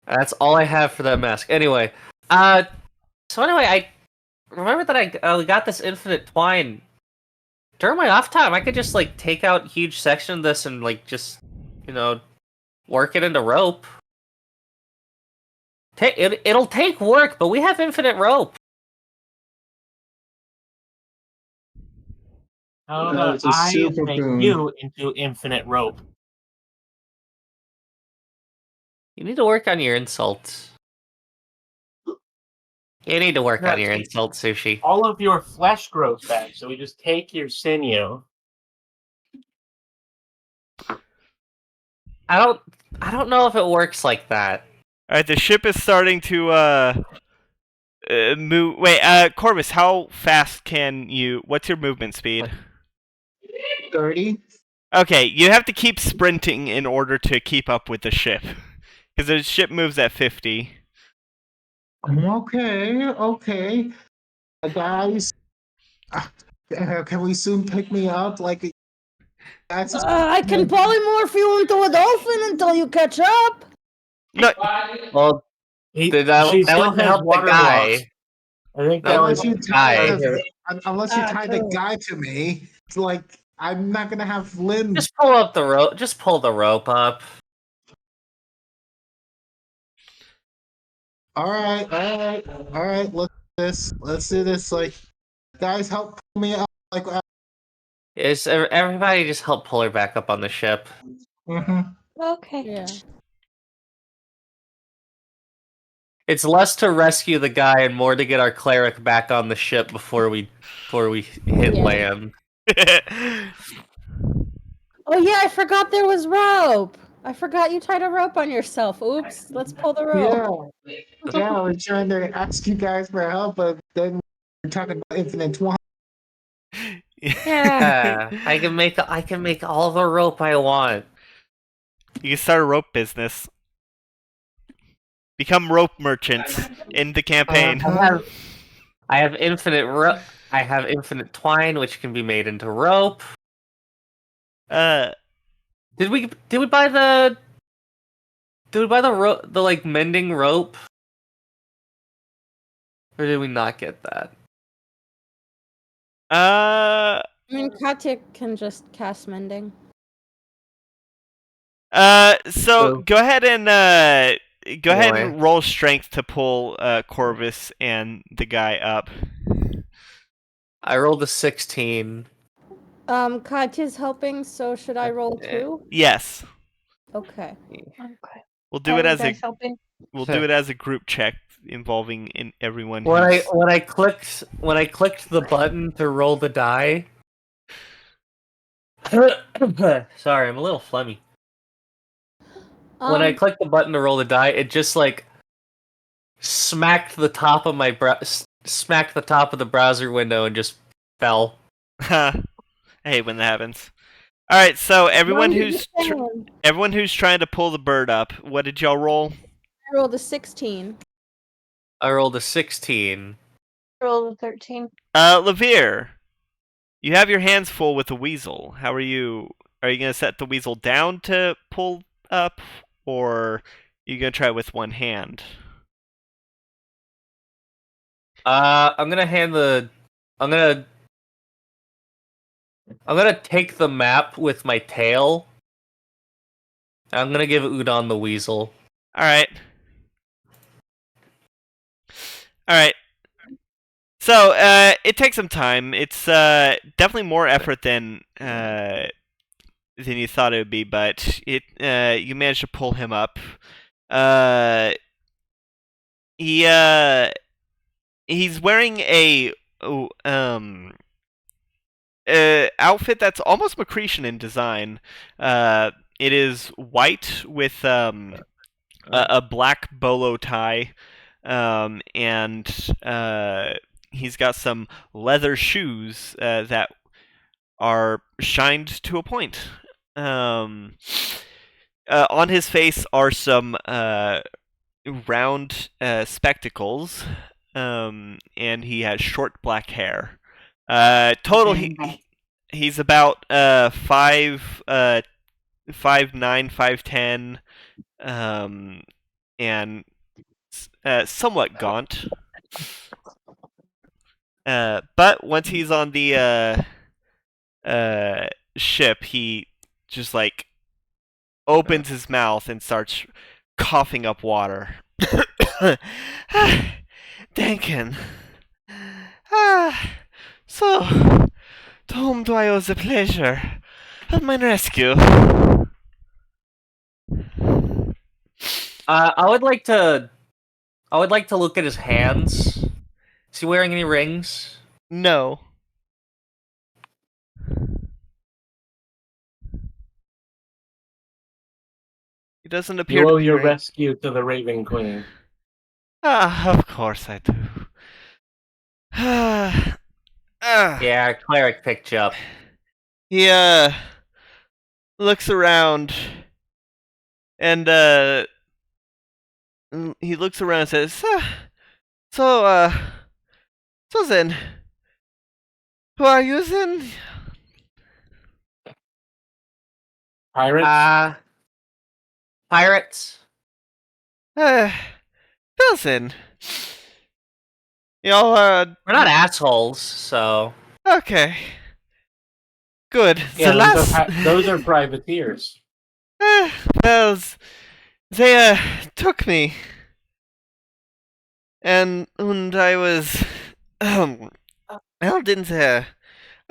That's all I have for that mask. Anyway, so anyway, I remember that I got this infinite twine. During my off time, I could just like take out a huge section of this and like just, work it into rope. It'll take work, but we have infinite rope. How That about was a I super make boon. you into infinite rope? You need to work on your insults. You need to work on your insults, Sushi. All of your flesh grows back, so we just take your sinew. I don't know if it works like that. All right, the ship is starting to move. Wait, Corvus, how fast can you? What's your movement speed? 30. Okay, you have to keep sprinting in order to keep up with the ship, because the ship moves at 50. Okay. Guys, can we soon pick me up? Like, that's I can polymorph you into a dolphin until you catch up. No, Well, She that still wouldn't has help the water guy. walks. I think That unless was you the tie guy. unless you tie the true. guy to me, it's like I'm not gonna have limbs. Just pull up the rope. Just pull the rope up. All right. Let's do this. Like, guys, help pull me up. Like, Everybody just help pull her back up on the ship. Okay. Yeah. It's less to rescue the guy and more to get our cleric back on the ship before we hit Yeah. land. Oh yeah, I forgot there was rope. I forgot you tied a rope on yourself. Oops. Let's pull the rope. yeah. I was trying to ask you guys for help, but then we're talking about infinite twine. Yeah. I can make all the rope I want. you can start a rope business. Become rope merchants in the campaign. I have infinite rope. I have infinite twine, which can be made into rope. Did we buy the rope, the like mending rope, or did we not get that? I mean, Katya can just cast mending. So go ahead Boy. and roll strength to pull Corvus and the guy up. I rolled a 16. Katya's helping, so should I roll too? Yes. Okay. Okay. We'll do it as a helping. group check involving everyone. When I clicked the button to roll the die. Sorry, I'm a little phlegmy. When I clicked the button to roll the die, it just like smacked the top of the browser window and just fell. I hate when that happens. All right, so everyone who's trying to pull the bird up, what did y'all roll? I rolled a 16. I rolled a 16. Roll a 13. Levere, you have your hands full with the weasel. How are you? Are you gonna set the weasel down to pull up, or are you gonna try with one hand? I'm gonna take the map with my tail. I'm gonna give Udon the weasel. All right. So it takes some time. It's definitely more effort than you thought it would be, but you managed to pull him up. He's wearing a outfit that's almost Macretian in design. It is white with a black bolo tie, and he's got some leather shoes that are shined to a point. On his face are some round spectacles, and he has short black hair. Total, he's about 5'9", 5'10", and somewhat gaunt. But once he's on the ship, he just like opens his mouth and starts coughing up water. Denken. So, to whom do I owe the pleasure of my rescue? I would like to look at his hands. Is he wearing any rings? No. He doesn't appear You to owe be your wearing- rescue to the Raven Queen. Of course I do. Yeah, cleric picked you up. He looks around and he looks around and says, so then, who are you then? Pirates? Pirates. Well then, y'all We're not assholes, so. okay. Good. Yeah, The last those are privateers. well, they took me, and I was held in there.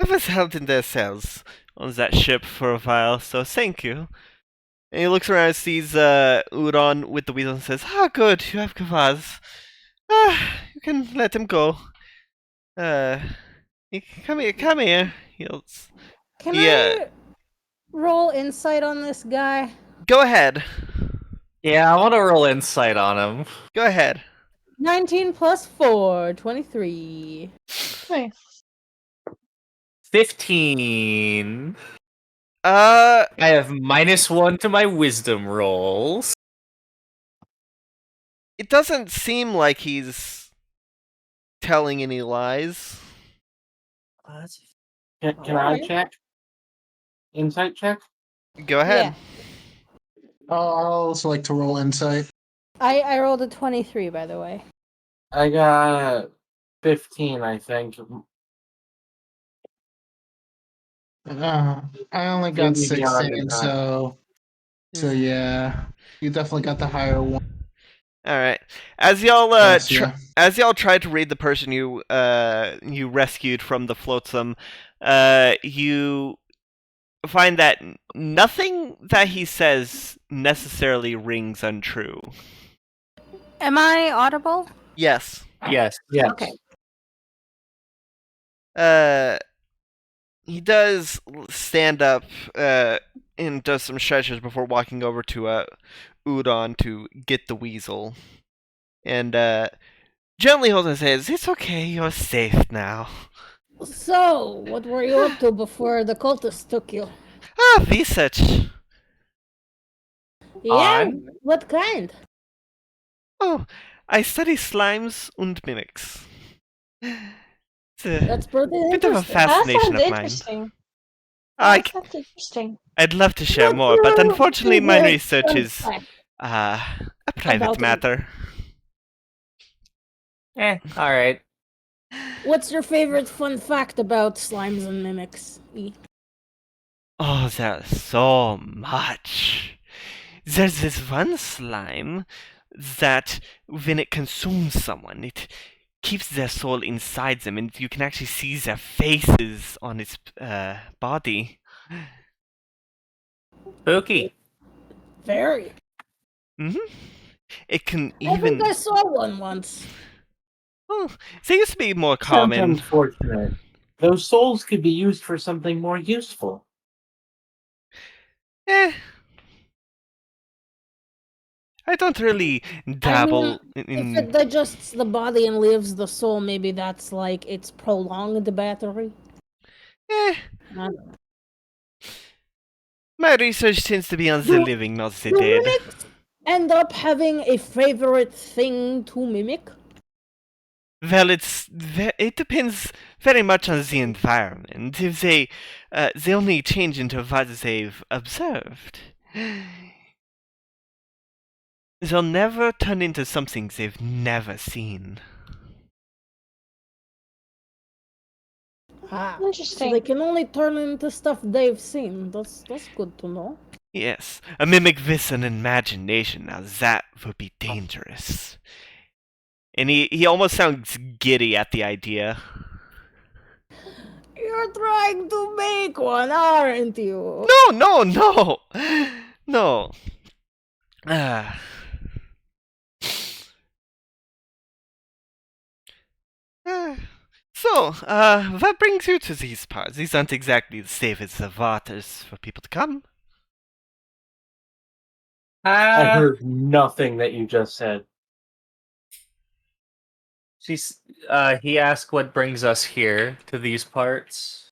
I was held in their cells on that ship for a while. So thank you. And he looks around and sees Udon with the weasel and says, "Ah, good, you have Kavaz. You can let him go. Come here, come here." Can Yeah. I roll insight on this guy? Go ahead. Yeah, I want to roll insight on him. Go ahead. 19 plus 4, 23. Nice. 15. Uh, I have -1 to my wisdom rolls. it doesn't seem like he's telling any lies. Can I Alright. check? Insight check? Go ahead. I'll also like to roll insight. I rolled a 23, by the way. I got 15, I think. I only Gonna got be beyond 16, your time. so yeah, you definitely got the higher one. All right. As y'all Yes, yeah. as y'all try to read the person you you rescued from the flotsam, you find that nothing that he says necessarily rings untrue. Am I audible? Yes. Yes. Yes. Okay. He does stand up and does some stretches before walking over to Udon to get the weasel. And gently holds his hands. It's okay, you're safe now. So, what were you up to before the cultists took you? Research. Yeah, On? what kind? Oh, I study slimes and mimics. It's a That's pretty bit of a interesting. That fascination sounds of mine. interesting. I, That sounds interesting. I'd love to share What's more, but your unfortunately my favorite research fun is fact? a private About it. matter. Alright. What's your favorite fun fact about slimes and mimics? Oh, there's so much. There's this one slime that when it consumes someone, it keeps their soul inside them, and you can actually see their faces on its body. Spooky. Very. It can I even. think I saw one once. Oh, they used to be more Sounds common. unfortunate. Those souls could be used for something more useful. Eh. I don't really dabble If in. it digests the body and leaves the soul, maybe that's like its prolonged battery. Eh. I don't know. My research tends to be on the Do- living, not the Do dead. mimics end up having a favorite thing to mimic? Well, it depends very much on the environment. If they only change into what they've observed, they'll never turn into something they've never seen. Ah, so Interesting. they can only turn into stuff they've seen. That's good to know. Yes, a mimic with an imagination. Now that would be dangerous. And he almost sounds giddy at the idea. You're trying to make one, aren't you? No. No. Ah. So, what brings you to these parts? These aren't exactly the safest of waters for people to come. I heard nothing that you just said. He asked what brings us here to these parts.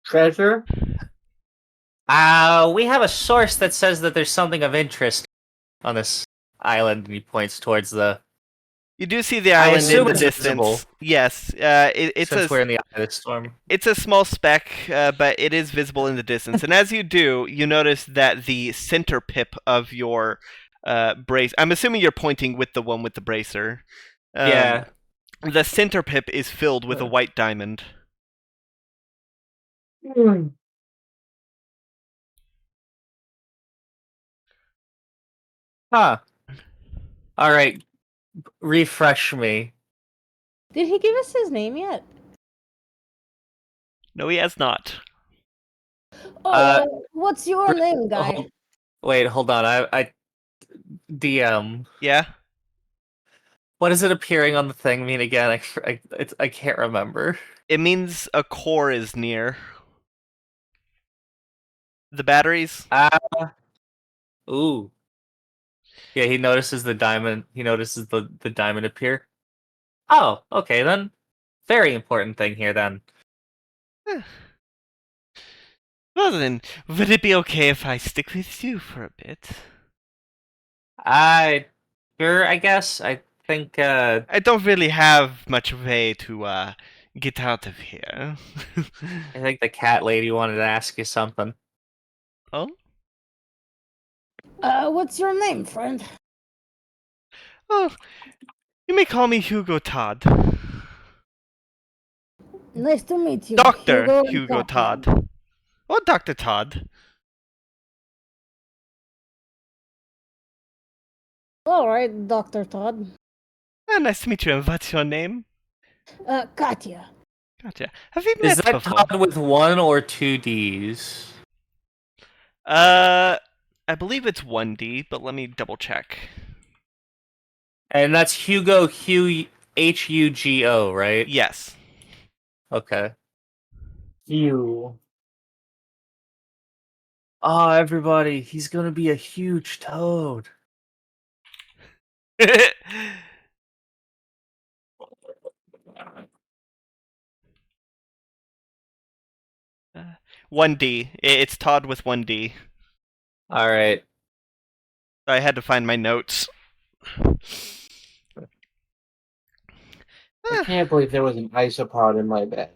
Treasure? We have a source that says that there's something of interest on this island, and he points towards the. You do see the I island in assume the it's distance. visible. Yes, it's Since we're in the eye of the storm. It's a small speck, but it is visible in the distance. And as you do, you notice that the center pip of your brace. I'm assuming you're pointing with the one with the bracer. Yeah. The center pip is filled with a white diamond. Huh. All right. Refresh me. Did he give us his name yet? No, he has not. Oh, what's your name, guy? Hold on. I DM. Yeah? What is it appearing on the thing mean again? I can't remember. It means a core is near. The batteries? Ooh. Yeah, he notices the diamond. He notices the diamond appear. Oh, okay then. Very important thing here then. Well then, would it be okay if I stick with you for a bit? Sure, I guess. I think I don't really have much way to get out of here. I think the cat lady wanted to ask you something. Oh? What's your name, friend? Oh, you may call me Hugo Todd. Nice to meet you, Dr. and Hugo Catherine. Todd. Oh, Dr. Todd. All right, Dr. Todd. Nice to meet you. And what's your name? Katya. Gotcha. Have we Is met that before? Todd with 1 or 2 D's? I believe it's 1D, but let me double check. And that's Hugo Hugo, right? Yes. Okay. You. Oh, everybody, he's gonna be a huge toad. 1D. It's Todd with 1D. All right. I had to find my notes. I can't believe there was an isopod in my bed.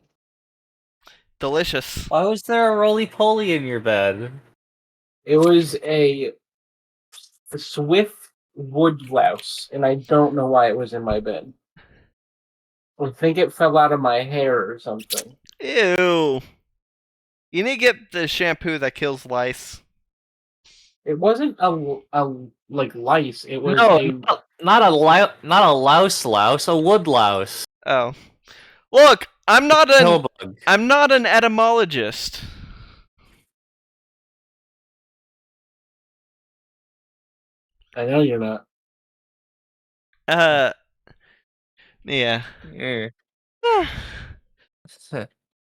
Delicious. Why was there a roly-poly in your bed? It was a swift wood louse, and I don't know why it was in my bed. I think it fell out of my hair or something. Ew. You need to get the shampoo that kills lice. It wasn't a like lice. It was Not a louse, a wood louse. Oh. Look, I'm not Pillbug. I'm not an etymologist. I know you're not. Yeah. Yeah.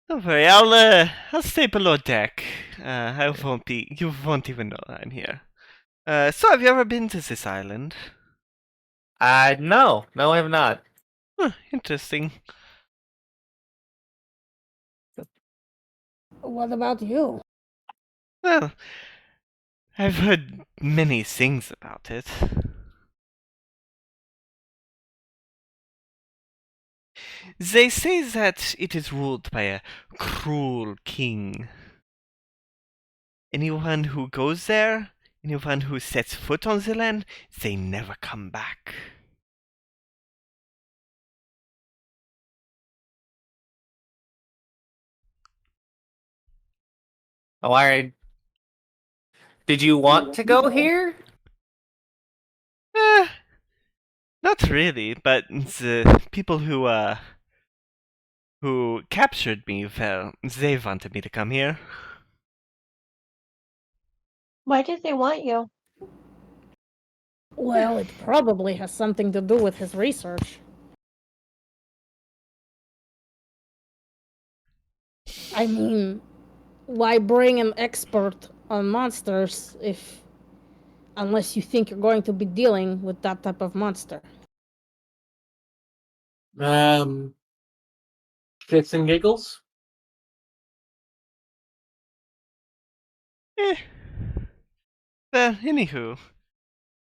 Don't worry, I'll stay below deck. You won't even know I'm here. So have you ever been to this island? No, I have not. Interesting. What about you? Well, I've heard many things about it. They say that it is ruled by a cruel king. Anyone who goes there, anyone who sets foot on the land, they never come back. Oh, alright. Did you want to go here? Eh, not really, but the people who captured me, well, they wanted me to come here. Why did they want you? Well, it probably has something to do with his research. I mean, why bring an expert on monsters unless you think you're going to be dealing with that type of monster? Shits and giggles. Eh. Well, anywho,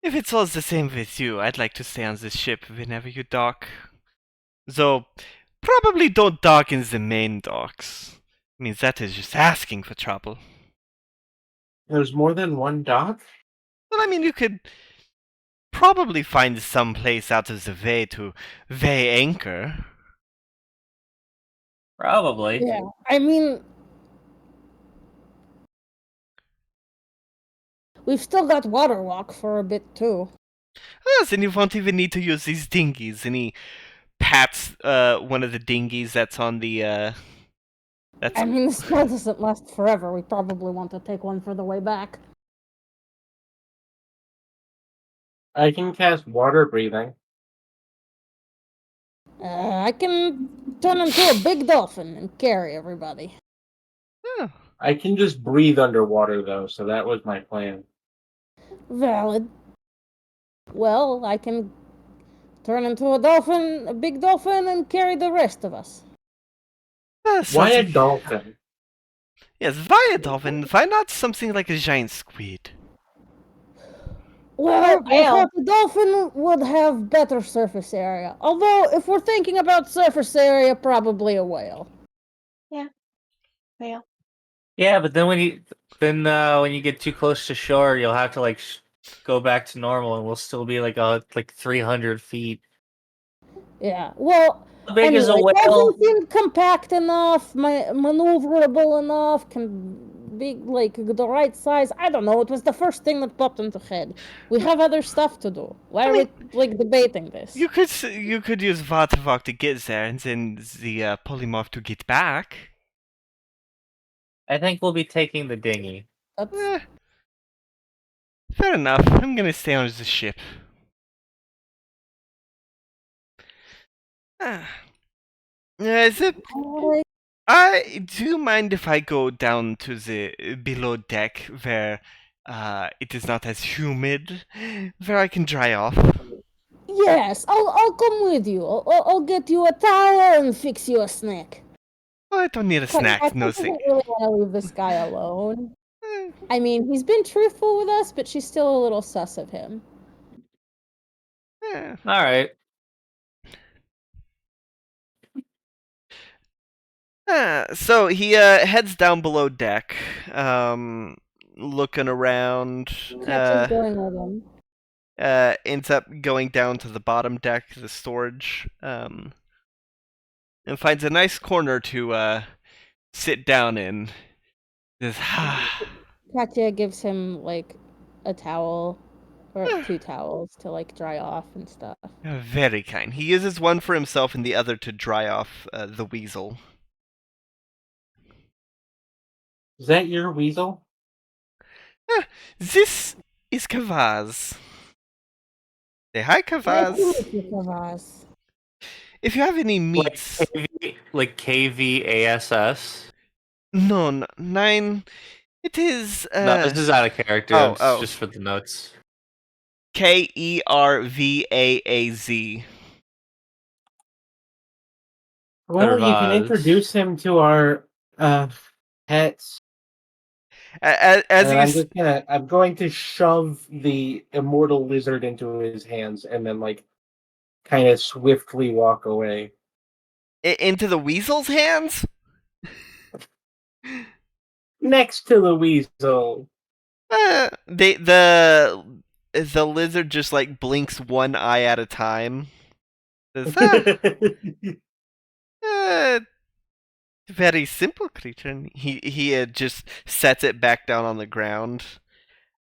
if it's all the same with you, I'd like to stay on this ship whenever you dock. Though, probably don't dock in the main docks. I mean, that is just asking for trouble. There's more than one dock. Well, I mean, you could probably find some place out of the way to weigh anchor. Probably. Yeah, I mean, we've still got water walk for a bit too. Yes, and you won't even need to use these dinghies. And he pats one of the dinghies that's on the that's I mean, the spell doesn't last forever. We probably want to take one for the way back. I can cast water breathing. I can turn into a big dolphin and carry everybody. oh, I can just breathe underwater though, so that was my plan. Valid. Well, I can turn into a dolphin, a big dolphin, and carry the rest of us. Why a something- dolphin? Yes, why a dolphin? Why not something like a giant squid? Well, Or I whale. thought the dolphin would have better surface area. Although, if we're thinking about surface area, probably a whale. Whale. Yeah, but then when you get too close to shore, you'll have to like go back to normal, and we'll still be like 300 feet. Yeah. Well, How big is a anyway, whale? dolphins seem compact enough, maneuverable enough, can be like the right size. I don't know. It was the first thing that popped into head. We have other stuff to do. Why I are mean, we like debating this? You could use Vatavok to get there, and then the polymorph to get back. I think we'll be taking the dinghy. That's, Eh, fair enough. I'm gonna stay on the ship. like, I do mind if I go down to the below deck where it is not as humid, where I can dry off. yes, I'll come with you. I'll get you a towel and fix you a snack. Oh, I don't need a snack, I no doesn't thing. really want to leave this guy alone. Eh, I mean, he's been truthful with us, but she's still a little sus of him. eh. All right. So he heads down below deck, looking around. Catches going with him. Ends up going down to the bottom deck, the storage, and finds a nice corner to sit down in. Just, Katya gives him like a towel or two towels to like dry off and stuff. very kind. He uses one for himself and the other to dry off the weasel. Is that your weasel? This is Kavaz. Say hi, Nice to Kavaz. meet you, Kavaz. If you have any Like meats, KVASS. no, 9. It is No, this is out of character. oh, It's oh. just for the notes. Kervaaz. Well, you can Kervaz. introduce him to our pets. As And you I'm going to shove the immortal lizard into his hands and then like kind of swiftly walk away. into the weasel's hands. Next to the weasel. The lizard just like blinks one eye at a time. Says, very simple creature. And he just sets it back down on the ground.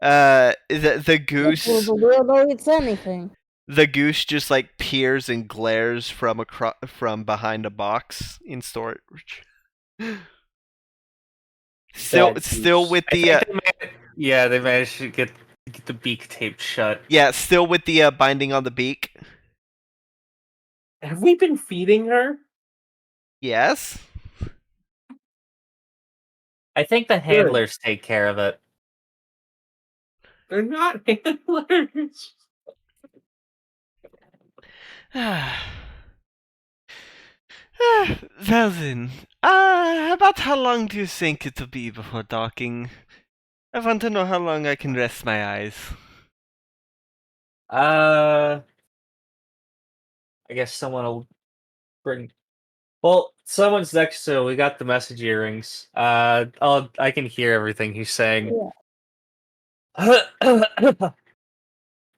The goose Weirdo eats anything. the goose just like peers and glares from behind a box in storage. Still Bad still goose. with I the think they managed to get the beak taped shut. still with the binding on the beak. Have we been feeding her? Yes. I think the handlers take care of it. They're not handlers. Well then, about how long do you think it'll be before docking? I want to know how long I can rest my eyes. I guess someone will bring. Well, someone's next to. We got the message earrings. I can hear everything he's saying. I'm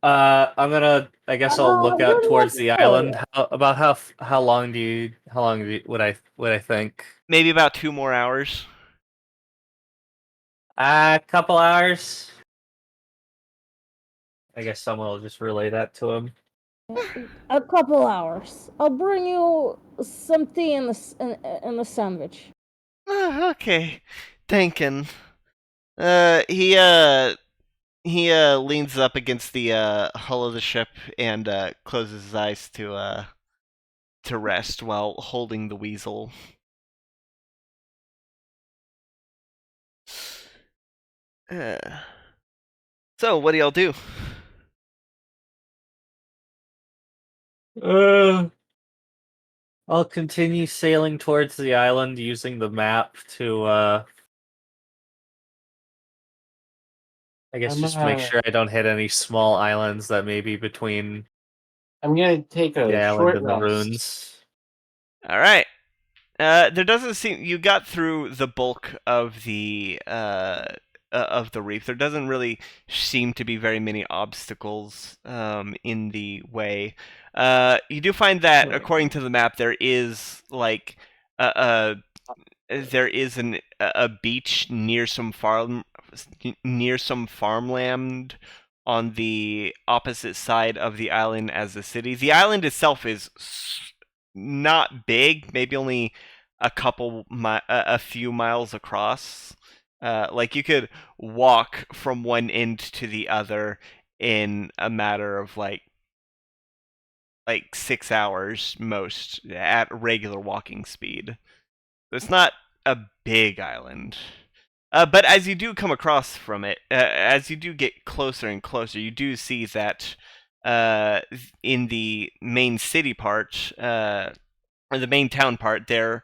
gonna. I guess I'll look out towards the island. How long would I think? Maybe about 2 more hours. A couple hours. I guess someone will just relay that to him. A couple hours. I'll bring you some tea and a sandwich. Okay. Thankin. He leans up against the hull of the ship and closes his eyes to rest while holding the weasel. So, what do y'all do? I'll continue sailing towards the island using the map to. I guess just make sure I don't hit any small islands that may be between I'm gonna take a the island short and the rest. ruins. All right. There doesn't seem you got through the bulk of the reef. There doesn't really seem to be very many obstacles in the way. You do find that, according to the map, there is like a there is a beach near some farmland on the opposite side of the island as the city. The island itself is not big, maybe only a few miles across. Like you could walk from one end to the other in a matter of like 6 hours most at regular walking speed. It's not a big island. But as you do come across from it, as you do get closer and closer, you do see that in the main city part, or the main town part, there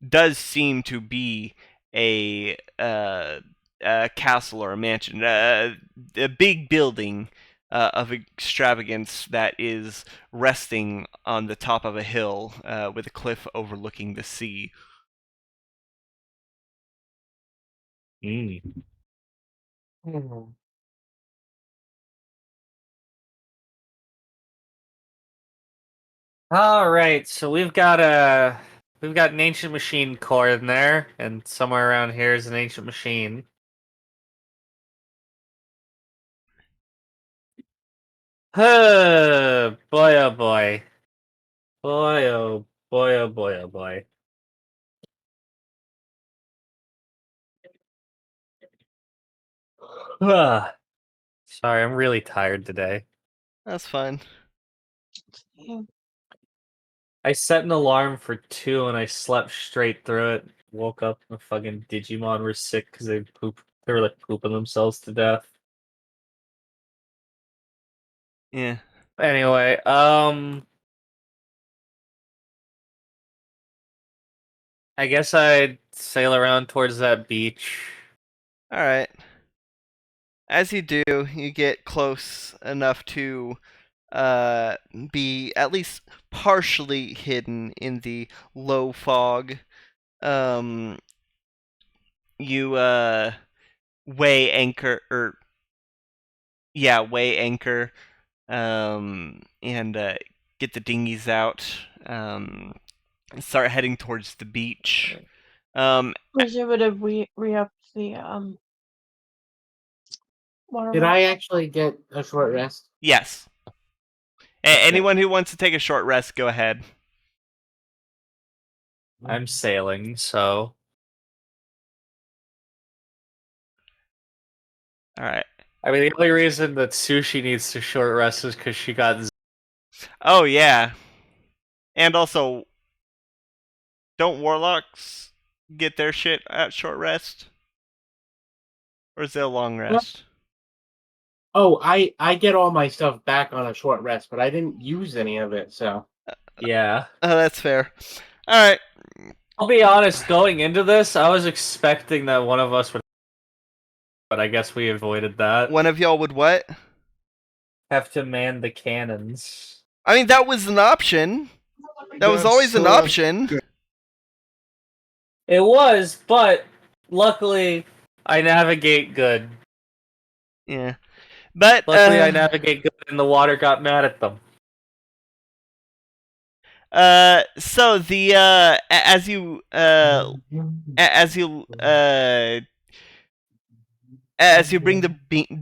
does seem to be a castle or a mansion, a big building of extravagance that is resting on the top of a hill with a cliff overlooking the sea. Hmm. All right, so we've got an ancient machine core in there, and somewhere around here is an ancient machine. Boy, oh boy, boy, oh boy, oh boy, oh boy. Sorry, I'm really tired today. That's fine. I set an alarm for 2 and I slept straight through it. Woke up and the fucking Digimon were sick because they were like pooping themselves to death. Yeah. Anyway, I guess I'd sail around towards that beach. All right. As you do, you get close enough to be at least partially hidden in the low fog. You weigh anchor, weigh anchor, and get the dinghies out. And start heading towards the beach. Would have re-upped the water. Did I actually get a short rest? Yes. Anyone who wants to take a short rest, go ahead. I'm sailing, so All right. I mean the only reason that Sushi needs to short rest is because she got. Oh yeah. And also, don't warlocks get their shit at short rest? Or is it a long rest? Oh, I get all my stuff back on a short rest, but I didn't use any of it, so. Yeah. Oh, that's fair. All right. I'll be honest, going into this, I was expecting that one of us would, but I guess we avoided that. One of y'all would what? Have to man the cannons. I mean, that was an option. That was always an option. Good. It was, but luckily I navigate good. Yeah. But Luckily I navigate good and the water got mad at them. so the as you bring the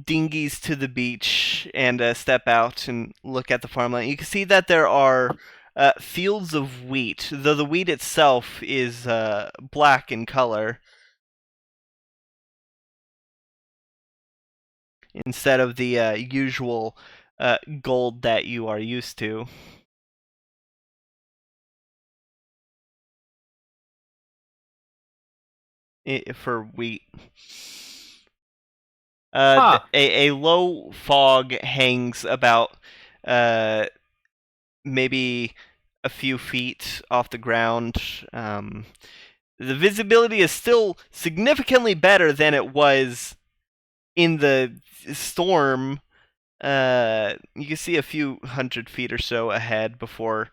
dinghies to the beach and step out and look at the farmland, you can see that there are fields of wheat, though the wheat itself is black in color instead of the usual gold that you are used to. For wheat. A low fog hangs about maybe a few feet off the ground. The visibility is still significantly better than it was in the storm. You can see a few hundred feet or so ahead before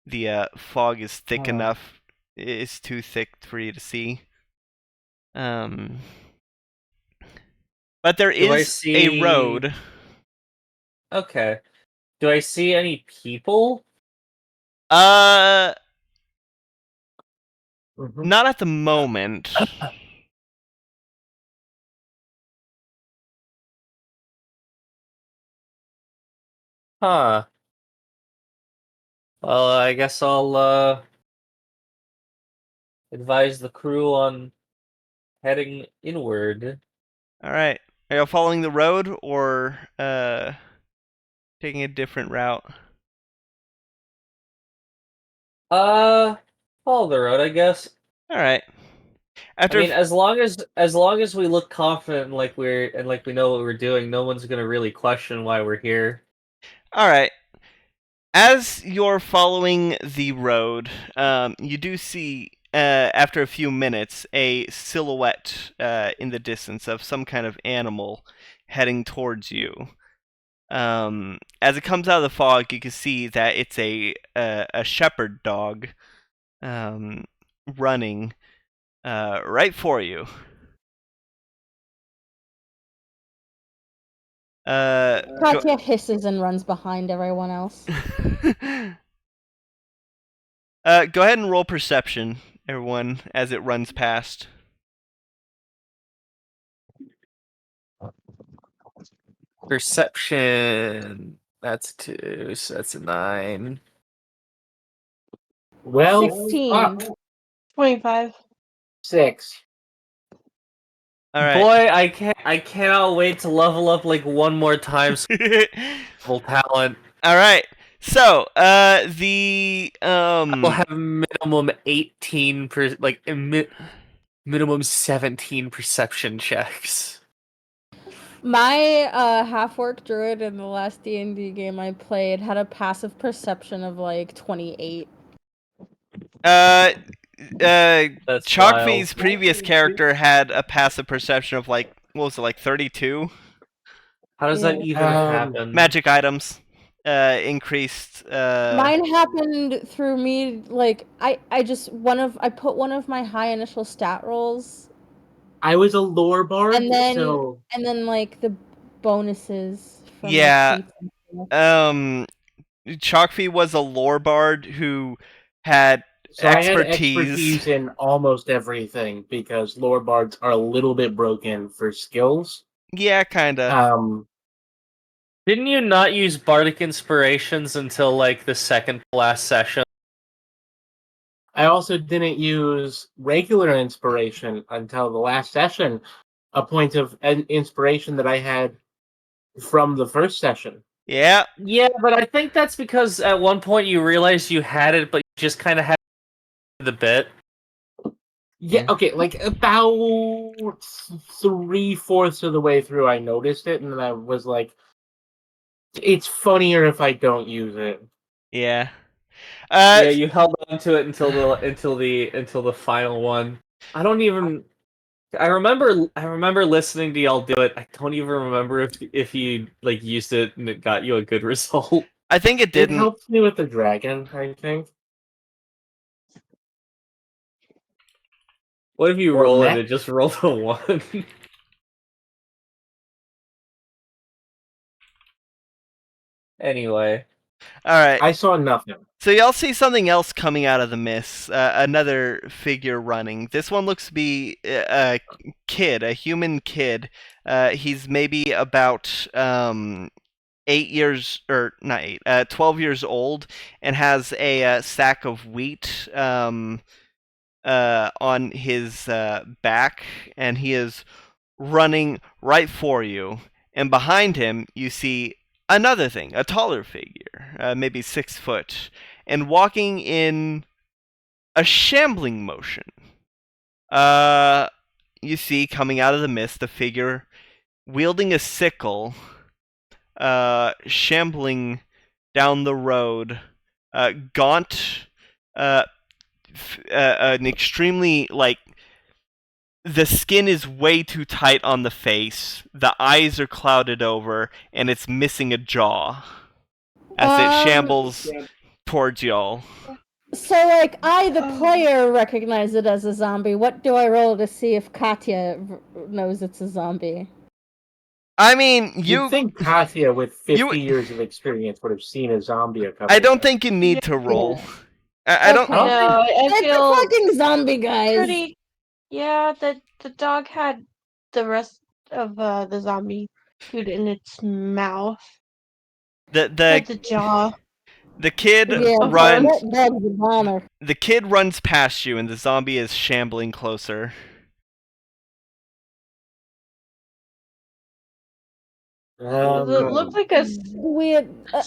the fog is thick enough. It's too thick for you to see. But there is a road. Okay. Do I see any people? Not at the moment. Huh. Well, I guess I'll advise the crew on heading inward. All right. Are you following the road or taking a different route? Follow the road, I guess. All right. I mean, as long as we look confident, like we know what we're doing, no one's gonna really question why we're here. All right. As you're following the road, you do see, after a few minutes, a silhouette in the distance of some kind of animal heading towards you. As it comes out of the fog, you can see that it's a shepherd dog running right for you. Katya hisses and runs behind everyone else. Go ahead and roll perception, everyone, as it runs past. Perception. That's 2, so that's a 9. Well, 16. 25. 6. All right. Boy, I cannot wait to level up like one more time. Full talent. All right. So, I'll have minimum 18 minimum 17 perception checks. My half-orc druid in the last D&D game I played had a passive perception of like 28. That's Chalkvy's wild. previous character had a passive perception of like, what was it, like 32? How does that Yeah. even happen? Magic items increased. Mine happened through me, like, I put one of my high initial stat rolls, I was a lore bard, and then so like the bonuses from Yeah. the feats and stuff. Chalkvy was a lore bard who had I had expertise. expertise in almost everything because lore bards are a little bit broken for skills. Yeah, kinda. Didn't you not use bardic inspirations until like the second to last session? I also didn't use regular inspiration until the last session, a point of inspiration that I had from the first session. Yeah. Yeah, but I think that's because at one point you realized you had it, but you just kind of had the bit. Yeah, okay, like about 3/4 of the way through, I noticed it, and then I was like, "It's funnier if I don't use it." Yeah. Yeah, you held on to it until the final one. I remember listening to y'all do it. I don't even remember if you like used it and it got you a good result. I think it It didn't. helped me with the dragon, I think. What if you Or roll it mech. and just roll a 1? Anyway. Alright. I saw nothing. So y'all see something else coming out of the mist. Another figure running. This one looks to be a kid, a human kid. He's maybe about 8 years, or not 8, 12 years old, and has a sack of wheat on his back, and he is running right for you. And behind him, you see another thing, a taller figure, maybe 6 foot, and walking in a shambling motion. You see coming out of the mist a figure wielding a sickle, shambling down the road, gaunt, an extremely, like, the skin is way too tight on the face, the eyes are clouded over, and it's missing a jaw as it shambles towards y'all. So, like, I, the player, recognize it as a zombie. What do I roll to see if Katya knows it's a zombie? I mean, You'd think Katya, with 50 years of experience, would have seen a zombie a couple I don't times. think you need to roll. I don't. Okay. No, I It's feel a fucking zombie, guys. pretty. Yeah, the dog had the rest of the zombie food in its mouth. Had the jaw. The kid Yeah, runs. that dog's a bomber. The kid runs past you, and the zombie is shambling closer. Does it look like a?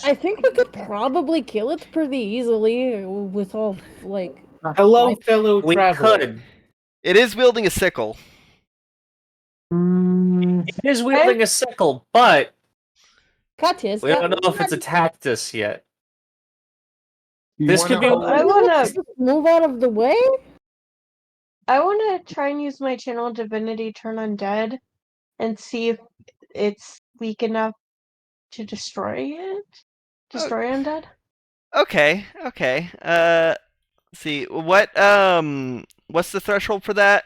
I think we could probably kill it pretty easily with all, like... Hello, fellow We traveler. could. It is wielding a sickle. It is wielding a sickle, but Katya's we don't know if it's attacked us yet. This could be. I wanna move out of the way. I wanna try and use my channel divinity turn undead, and see if it's weak enough to destroy it. Destroy undead. Okay. Let's see what's the threshold for that?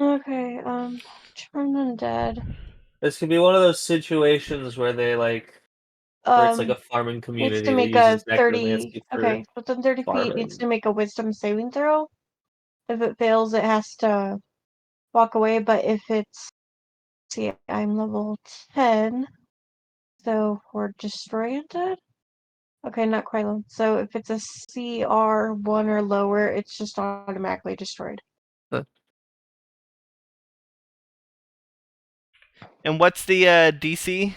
Okay. Turn undead. This could be one of those situations where they like. Where it's like a farming community Needs to make that a uses 30. necromancy for Okay, within 30 feet, farming. needs to make a wisdom saving throw. If it fails, it has to walk away. But if it's, see, I'm level 10, so we're destroy undead. Okay, not quite low. So if it's a CR1 or lower, it's just automatically destroyed. And what's the DC?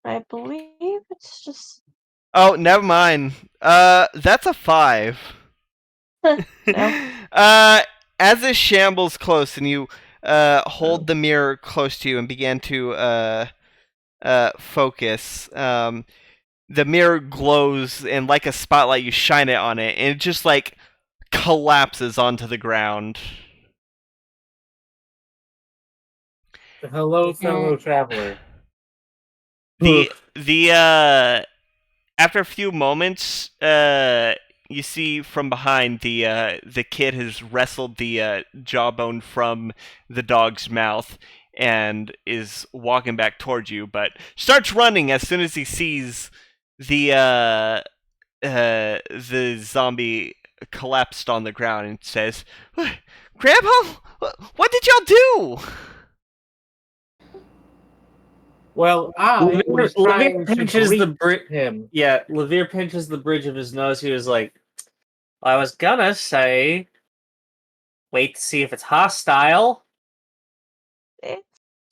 I believe it's just. Oh, never mind. That's a 5. No. As it shambles close and you hold the mirror close to you and begin to focus, the mirror glows, and like a spotlight, you shine it on it, and it just like collapses onto the ground. Hello, fellow traveler. The after a few moments, you see from behind the kid has wrestled the jawbone from the dog's mouth and is walking back towards you, but starts running as soon as he sees the zombie collapsed on the ground and says, "Grandpa, what did y'all do?" Well, I was Levere trying to pinches the greet him. Yeah, Levere pinches the bridge of his nose. He was like, I was gonna say, wait to see if it's hostile.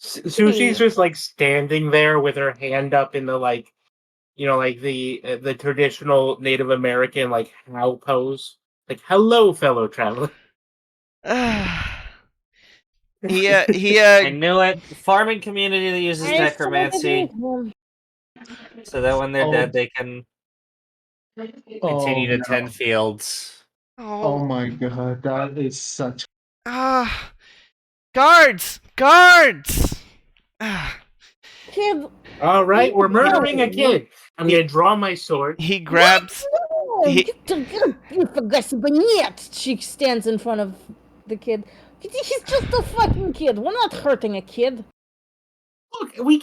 Sushi's just like standing there with her hand up in the like, like the traditional Native American like how pose, like hello, fellow traveler. he I knew it. Farming community that uses I necromancy, so that when they're Oh. dead, they can continue to no. tend fields. Oh my god, that is such. Guards! Kid, All right, we're murdering a kid. I'm gonna draw my sword. He grabs. no, He- you forgot yet. She stands in front of the kid. He's just a fucking kid. We're not hurting a kid. Look, we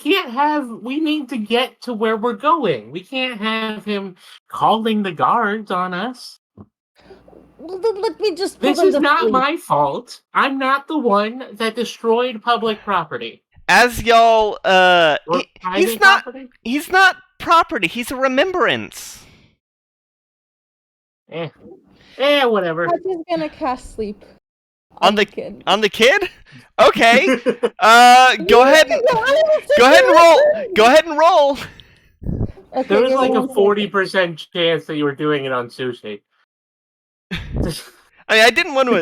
need to get to where we're going. We can't have him calling the guards on us. Well, then let me just. This is not my fault. I'm not the one that destroyed public property. As y'all, Or he's private not. property? He's not property. He's a remembrance. Whatever. I'm just gonna cast sleep On the kid. On the kid? Okay. Go ahead. Go ahead and roll. Go ahead and roll. Okay, There was give me like a 1 second. 40% chance that you were doing it on Sushi. I mean, I didn't want to.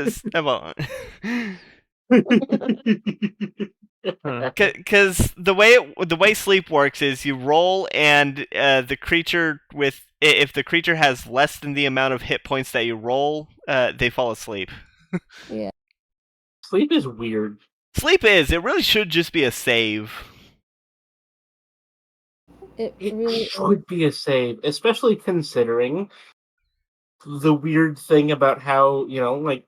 Because the way sleep works is you roll, and the creature if the creature has less than the amount of hit points that you roll, they fall asleep. Yeah. Sleep is weird. It really should just be a save. It It really should be a save, especially considering the weird thing about how, like,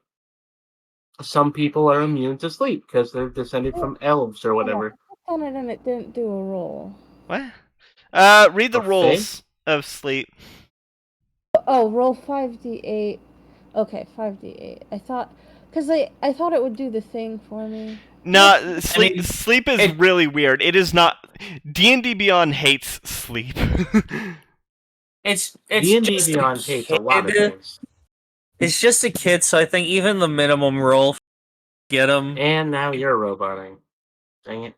some people are immune to sleep because they're descended from elves or whatever. I found it and it didn't do a roll. What? Read the A rules of sleep. Oh, roll 5d8. Okay, 5d8. I thought it would do the thing for me. No, sleep is it- really weird. It is not. D&D Beyond hates sleep. It's D&D just Beyond hates a lot of things. It's just a kid, so I think even the minimum roll get him. And now you're roboting. Dang it.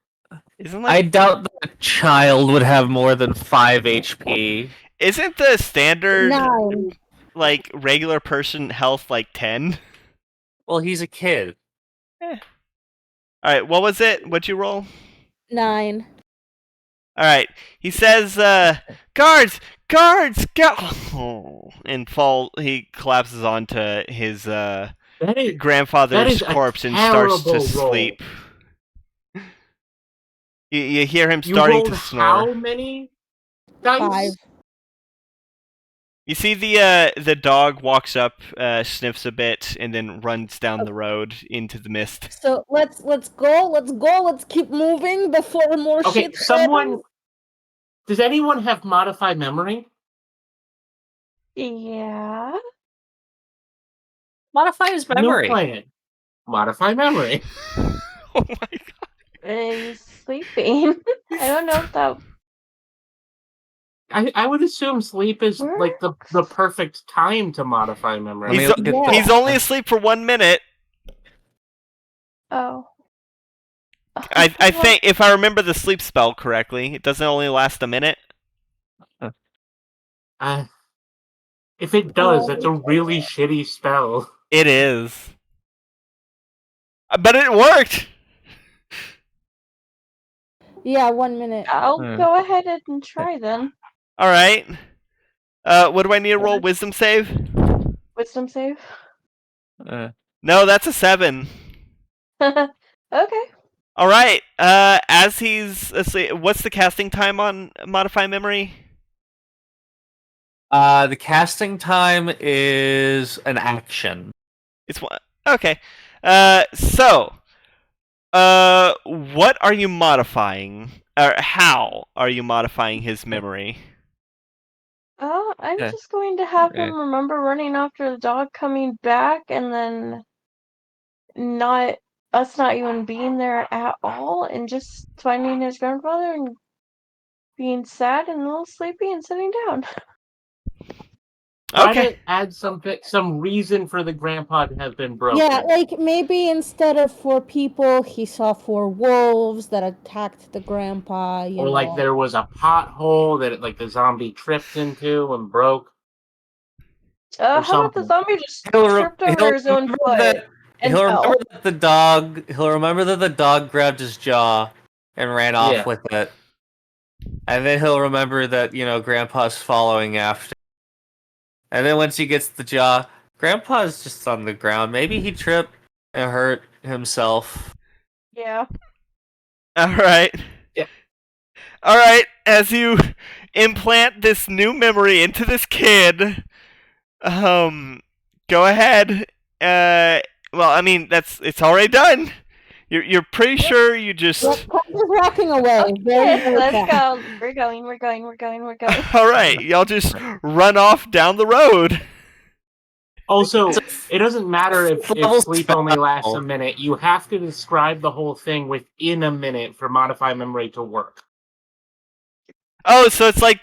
Isn't I doubt that a child would have more than 5 HP. Isn't the standard 9. like regular person health like 10? Well, he's a kid. All right, what was it? What'd you roll? 9. All right. He says, "Guards, go!" And he collapses onto his grandfather's corpse and starts to sleep. You hear him starting to snore. How many dice? 5. You see the dog walks up, sniffs a bit, and then runs down the road into the mist. So let's go. Let's keep moving before more Okay, shit someone. Does anyone have modify memory? Yeah. Modify his memory. No plan. Modify memory. Oh my god! He's sleeping. I don't know if that. I would assume sleep is like the perfect time to modify memory. He's only asleep for 1 minute. Oh. I think if I remember the sleep spell correctly, it doesn't only last a minute. If it does, that's a really shitty spell. It is. But it worked. Yeah, 1 minute. I'll Hmm. go ahead and try then. All right. What do I need to roll? Wisdom save? Wisdom save. No, that's a 7. Okay. All right. As he's asleep, what's the casting time on Modify Memory? The casting time is an action. It's one. Okay. What are you modifying? Or how are you modifying his memory? I'm Okay. just going to have Okay. him remember running after the dog coming back and then not even being there at all and just finding his grandfather and being sad and a little sleepy and sitting down. Try Okay. to add some reason for the grandpa to have been broken. Yeah, like maybe instead of 4 people, he saw 4 wolves that attacked the grandpa. You Or know. like there was a pothole that like the zombie tripped into and broke. How about the something. zombie just He'll tripped over his own remember foot that. and He'll fell? remember that the dog. He'll remember that the dog grabbed his jaw and ran off Yeah. with it, and then he'll remember that Grandpa's following after. And then once he gets the jaw, Grandpa's just on the ground. Maybe he tripped and hurt himself. Yeah. All right. Yeah. All right. As you implant this new memory into this kid, go ahead. Well, I mean, it's already done. You're pretty sure you just. Yep, Puck is rocking away. Very, Yes, very let's fast. go. We're going. All right, y'all just run off down the road. Also, it doesn't matter if Level sleep only lasts a spell. minute. You have to describe the whole thing within a minute for Modify Memory to work. Oh, so it's like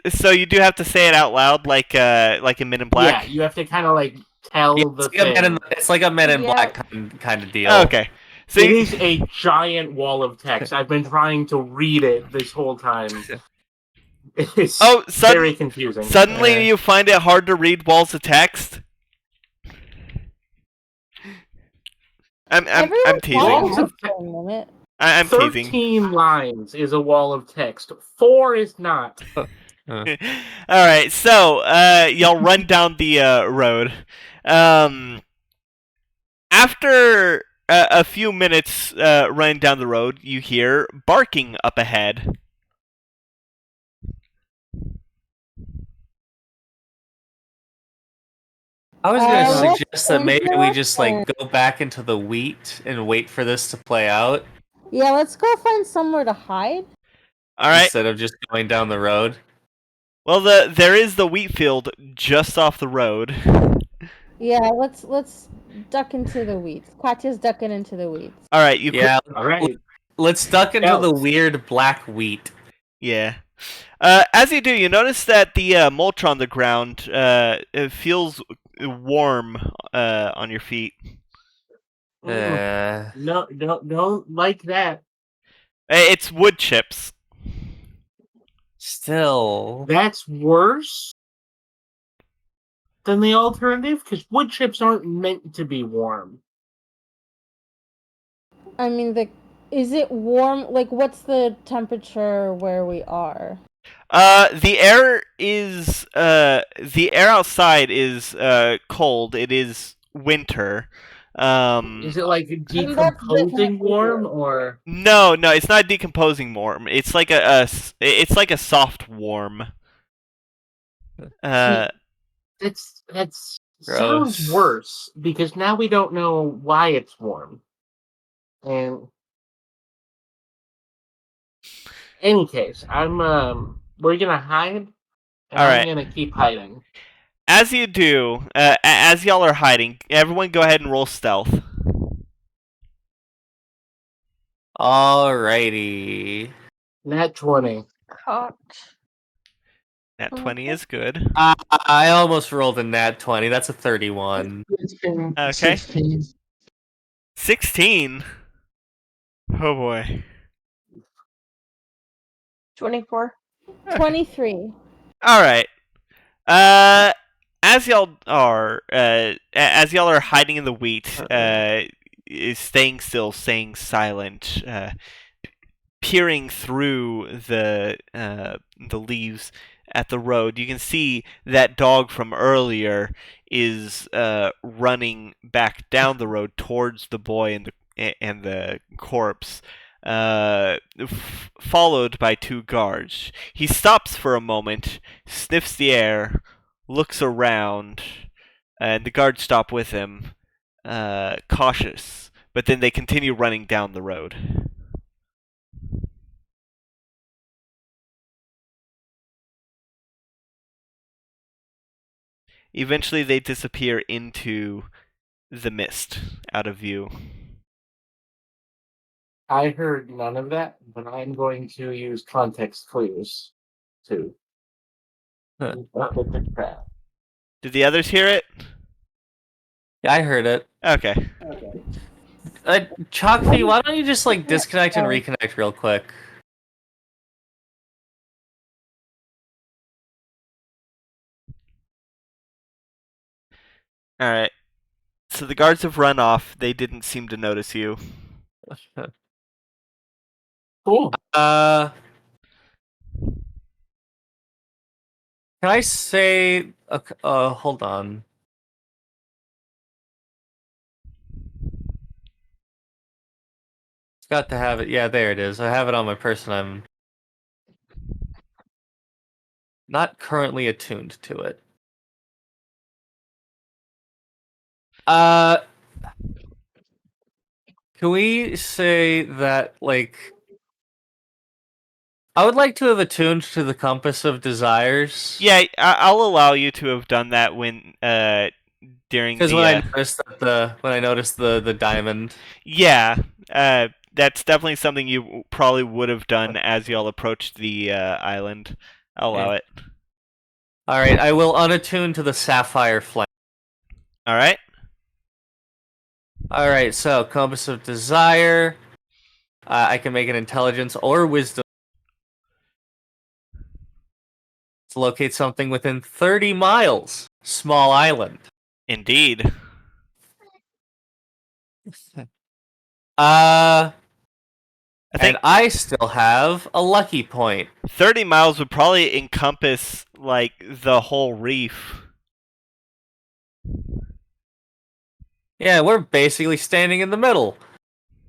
so you do have to say it out loud, like in Men in Black. Yeah, you have to kind of like tell Yeah, the it's like thing. it's like a Men in Yeah. Black kind of deal. Okay. So It is a giant wall of text. I've been trying to read it this whole time. It's very confusing. Suddenly you find it hard to read walls of text. I'm teasing. Walls of For a minute. I'm teasing. 13 lines is a wall of text. 4 is not. All right, so y'all run down the road. After a few minutes running down the road, you hear barking up ahead. I was going to Let's suggest that maybe we just like interrupt go back into the wheat and wait for this to play out Yeah, let's go find somewhere to hide. All right. instead of just going down the road. Well, there is the wheat field just off the road. Yeah, let's duck into the weeds. Katya's ducking into the weeds. All right, Yeah, All right. let's duck into Else. the weird black wheat. Yeah. As you do, you notice that the mulch on the ground it feels warm on your feet. No, don't like that. It's wood chips. Still, That's worse than the alternative because wood chips aren't meant to be warm. I mean, is it warm? Like, what's the temperature where we are? The air outside is cold. It is winter. Is it like decomposing warm or? No, it's not decomposing warm. It's like it's like a soft warm. That's sounds Gross. worse because now we don't know why it's warm. And any case, we're gonna hide. And All right. I'm gonna keep hiding. As you do, as y'all are hiding, everyone go ahead and roll stealth. alrighty. Nat 20. Cocked. Nat 20 is good. I almost rolled a nat 20. That's a 31. Okay. 16. 16. Oh boy. 24. 23. All right. As y'all are hiding in the wheat, is staying still, staying silent. peering through the leaves at the road, you can see that dog from earlier is running back down the road towards the boy and the corpse, followed by 2 guards. He stops for a moment, sniffs the air, looks around, and the guards stop with him, cautious. But then they continue running down the road. Eventually, they disappear into the mist, out of view. I heard none of that, but I'm going to use context clues to Huh. look at the crowd. Did the others hear it? Yeah, I heard it. Okay. Chalkfee, why don't you just like disconnect and reconnect real quick? Alright. So the guards have run off. They didn't seem to notice you. Cool. Can I say? Hold on. It's got to have it. Yeah, there it is. I have it on my person. I'm not currently attuned to it. Can we say that, like, I would like to have attuned to the compass of desires? Yeah, I'll allow you to have done that when during Because the. when I noticed the diamond. Yeah, that's definitely something you probably would have done as y'all approached the island. I'll allow it. All right, I will unattune to the sapphire flame. All right. All right, so compass of desire. I can make an intelligence or wisdom to locate something within 30 miles. Small island. Indeed. I think and I still have a lucky point. 30 miles would probably encompass like the whole reef. Yeah, we're basically standing in the middle.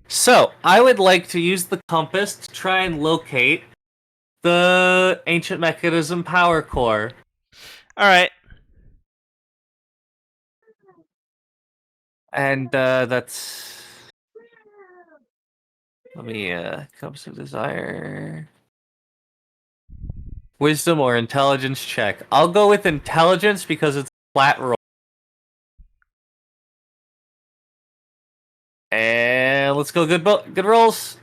So, I would like to use the compass to try and locate the ancient mechanism power core. All right. And that's... Let me, compass of desire... Wisdom or intelligence check. I'll go with intelligence because it's a flat roll. And let's go good rolls.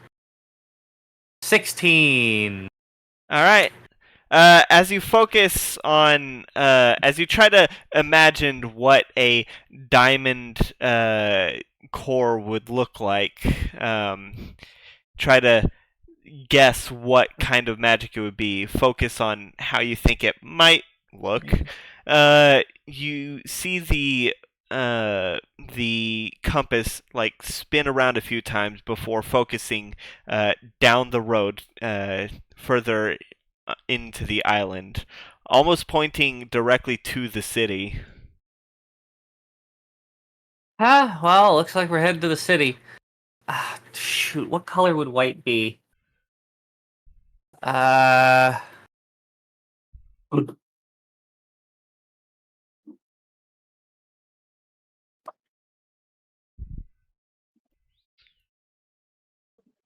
16. All right. As you focus on, as you try to imagine what a diamond core would look like, try to guess what kind of magic it would be. Focus on how you think it might look. You see the compass like spin around a few times before focusing down the road further into the island, almost pointing directly to the city. Well, looks like we're headed to the city. Shoot, what color would white be?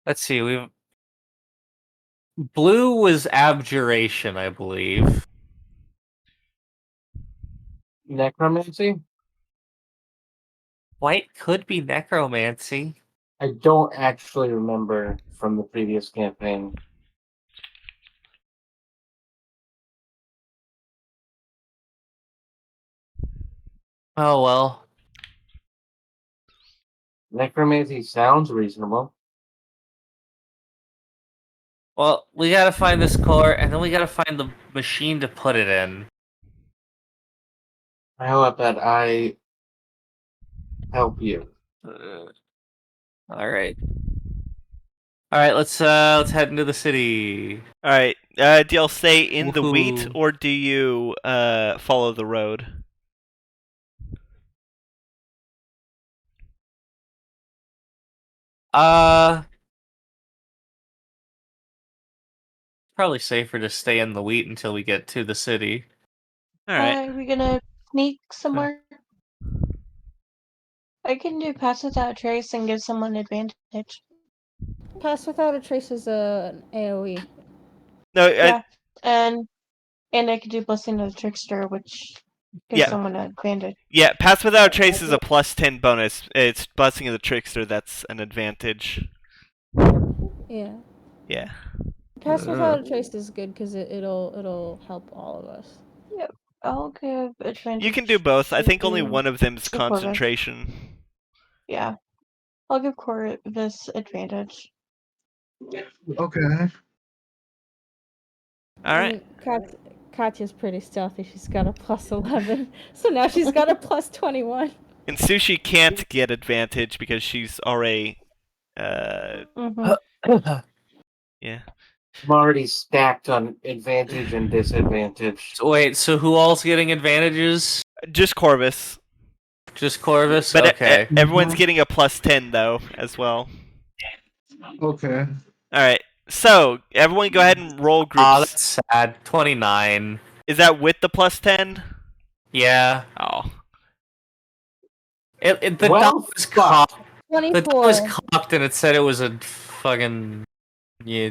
Let's see, we've... Blue was abjuration, I believe. Necromancy? White could be necromancy. I don't actually remember from the previous campaign. Oh well. Necromancy sounds reasonable. Well, we gotta find this core, and then we gotta find the machine to put it in. How about I help you? Alright. All right, let's head into the city. All right. Do y'all stay in the wheat, Woohoo. or do you follow the road? Probably safer to stay in the wheat until we get to the city. All right. Are we gonna sneak somewhere? I can do pass without trace and give someone advantage. Pass without a trace is an AoE. No. Yeah, and I could do blessing of the trickster, which gives Yeah. someone an advantage. Yeah. Pass without trace is a +10 bonus. It's blessing of the trickster that's an advantage. Yeah. Yeah. Pass without a trace is good because it'll help all of us. Yep, I'll give advantage. You can do both. I think only to- one of them's to Corvus. concentration. Yeah, I'll give Corvus advantage. Okay. All right. Katya's pretty stealthy. She's got a +11, so now she's got a +21. And Sushi can't get advantage because she's already. Mm-hmm. Yeah. I'm already stacked on advantage and disadvantage. So wait, so who all's getting advantages? Just Corvus. Just Corvus? But Okay. everyone's getting a +10 though as well. Okay. All right. So everyone, go ahead and roll groups. Aw, that's sad. 29. Is that with the +10? Yeah. Oh. The Well, dot was fuck. cocked. The dot 24. was cocked and it said it was a fucking... Yeah,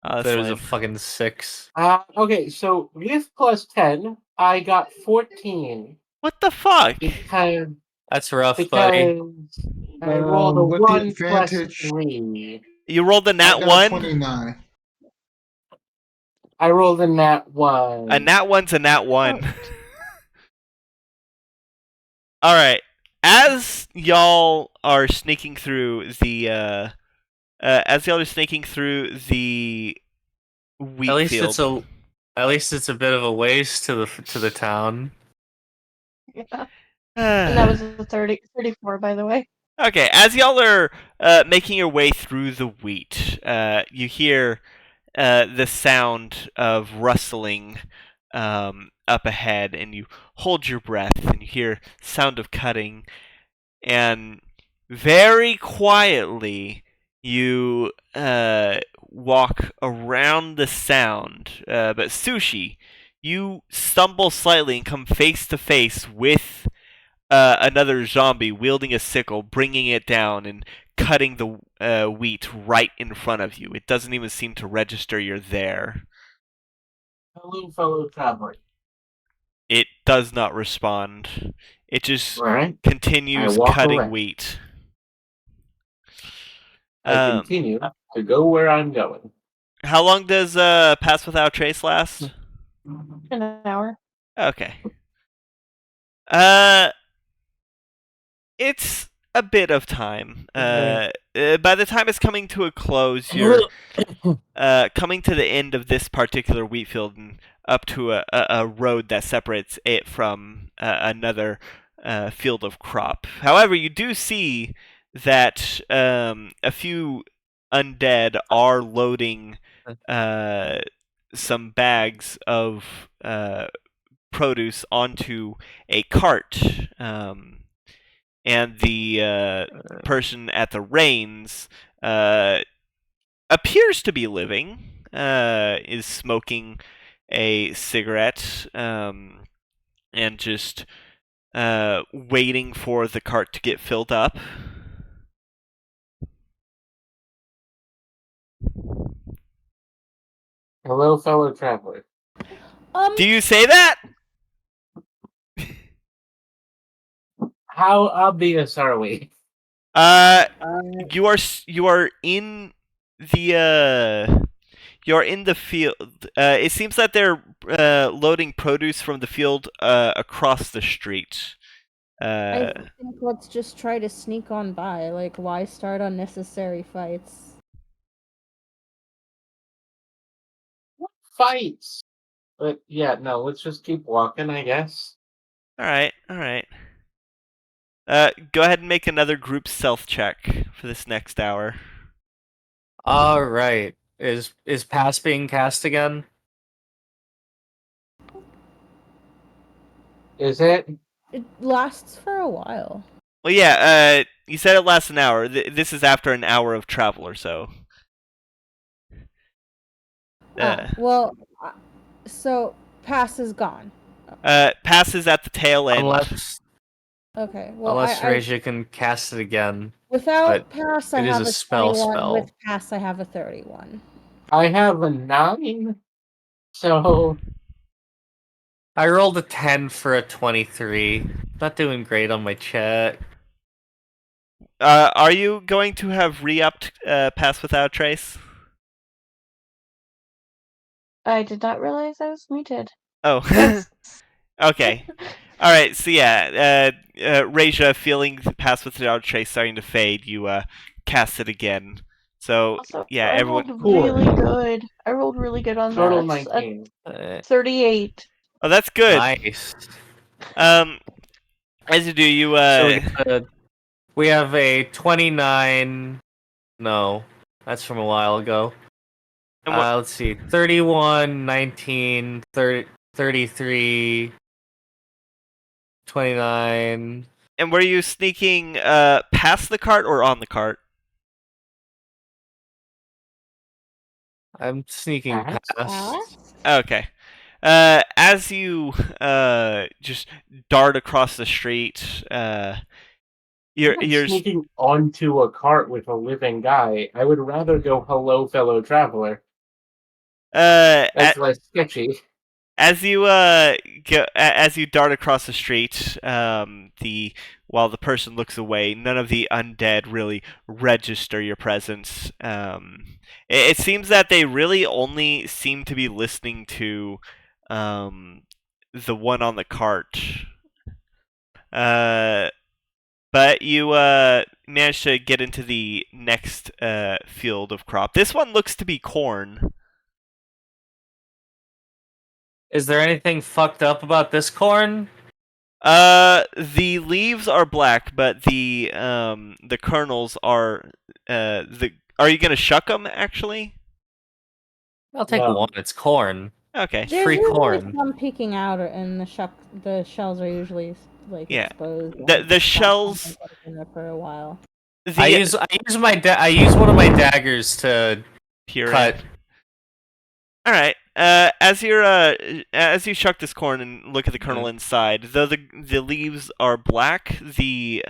Oh, that's that it was a lame. fucking 6. Okay, so with +10, I got 14 What the fuck? because That's rough, buddy. I rolled a With the 1 advantage, + 3. You rolled a I nat got 1? 29. I rolled a nat 1. A nat 1's a nat 1. All right. As y'all are sneaking through the wheat At least field. it's a bit of a ways to the town. Yeah. And that was a 34, by the way. Okay, as y'all are making your way through the wheat, you hear the sound of rustling up ahead, and you hold your breath, and you hear sound of cutting, and very quietly you walk around the sound. But Sushi, you stumble slightly and come face to face with another zombie wielding a sickle, bringing it down and cutting the wheat right in front of you. It doesn't even seem to register you're there. Hello, fellow traveler. It does not respond. It just Right. continues I walk cutting away. wheat. I continue to go where I'm going. How long does Pass Without Trace last? An hour. Okay. It's a bit of time. By the time it's coming to a close, you're coming to the end of this particular wheat field and up to a road that separates it from another field of crop. However, you do see that a few undead are loading some bags of produce onto a cart. And the person at the reins appears to be living, is smoking a cigarette, and just waiting for the cart to get filled up. Hello, fellow traveler. Do you say that? How obvious are we? You are in the you're in the field. It seems that they're loading produce from the field across the street. I think let's just try to sneak on by. Like, why start unnecessary fights? Fights! But yeah, no, let's just keep walking, I guess. All right. Go ahead and make another group stealth check for this next hour. All right. Is pass being cast again? Is it? It lasts for a while. Well, yeah. You said it lasts an hour. This is after an hour of travel or so. So pass is gone. Passes at the tail end. Okay. Well, Unless I Reija can cast it again. without but pass, I it is have a a spell 21. spell. With pass, I have a 31. I have a 9. So I rolled a 10 for a 23. Not doing great on my check. Are you going to have re-upped Pass Without Trace? I did not realize I was muted. Oh. That's- Okay. All right. So yeah, Reija, feeling the Pass Without Trace starting to fade, you cast it again. So Also, yeah, I everyone. rolled Cool. really good. I rolled really good on total that. 19. 38. Oh, that's good. Nice. As you do, you So we have a 29. No, that's from a while ago. And what- Let's see. 31, 19, 30, 33, 29. And were you sneaking past the cart or on the cart? I'm sneaking Pass? past. Okay. As you just dart across the street, you're sneaking onto a cart with a living guy. I would rather go hello, fellow traveler. That's less sketchy. as you as you dart across the street, while the person looks away, none of the undead really register your presence. It seems that they really only seem to be listening to the one on the cart. But you managed to get into the next field of crop. This one looks to be corn. Is there anything fucked up about this corn? The leaves are black, but the kernels are Are you gonna shuck them? Actually, I'll take No. one. It's corn. okay. There's Free usually corn. some peeking out, and the shells are usually like Yeah. exposed. The and shells- sometimes they've been there for a while. I use one of my daggers to puree. cut. All right. As you shuck this corn and look at the kernel inside, though the leaves are black, the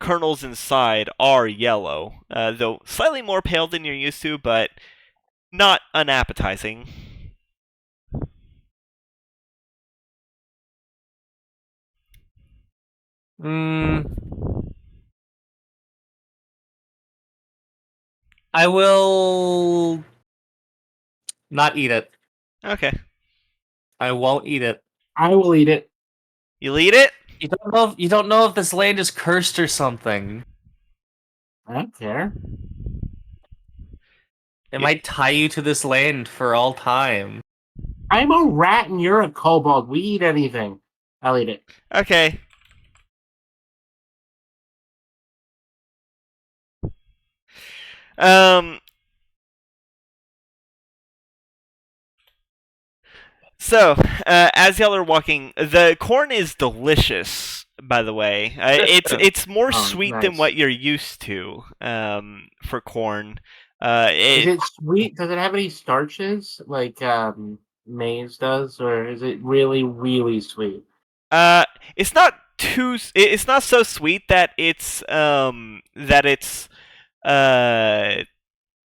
kernels inside are yellow, though slightly more pale than you're used to, but not unappetizing. I will not eat it. Okay. I won't eat it. I will eat it. You eat it? You don't know if this land is cursed or something. I don't care. It might tie you to this land for all time. I'm a rat and you're a kobold. We eat anything. I'll eat it. Okay. So, as y'all are walking, the corn is delicious. By the way, it's more sweet than nice. what you're used to for corn. Is it sweet? Does it have any starches like maize does, or is it really, really sweet? It's not too. It's not so sweet that it's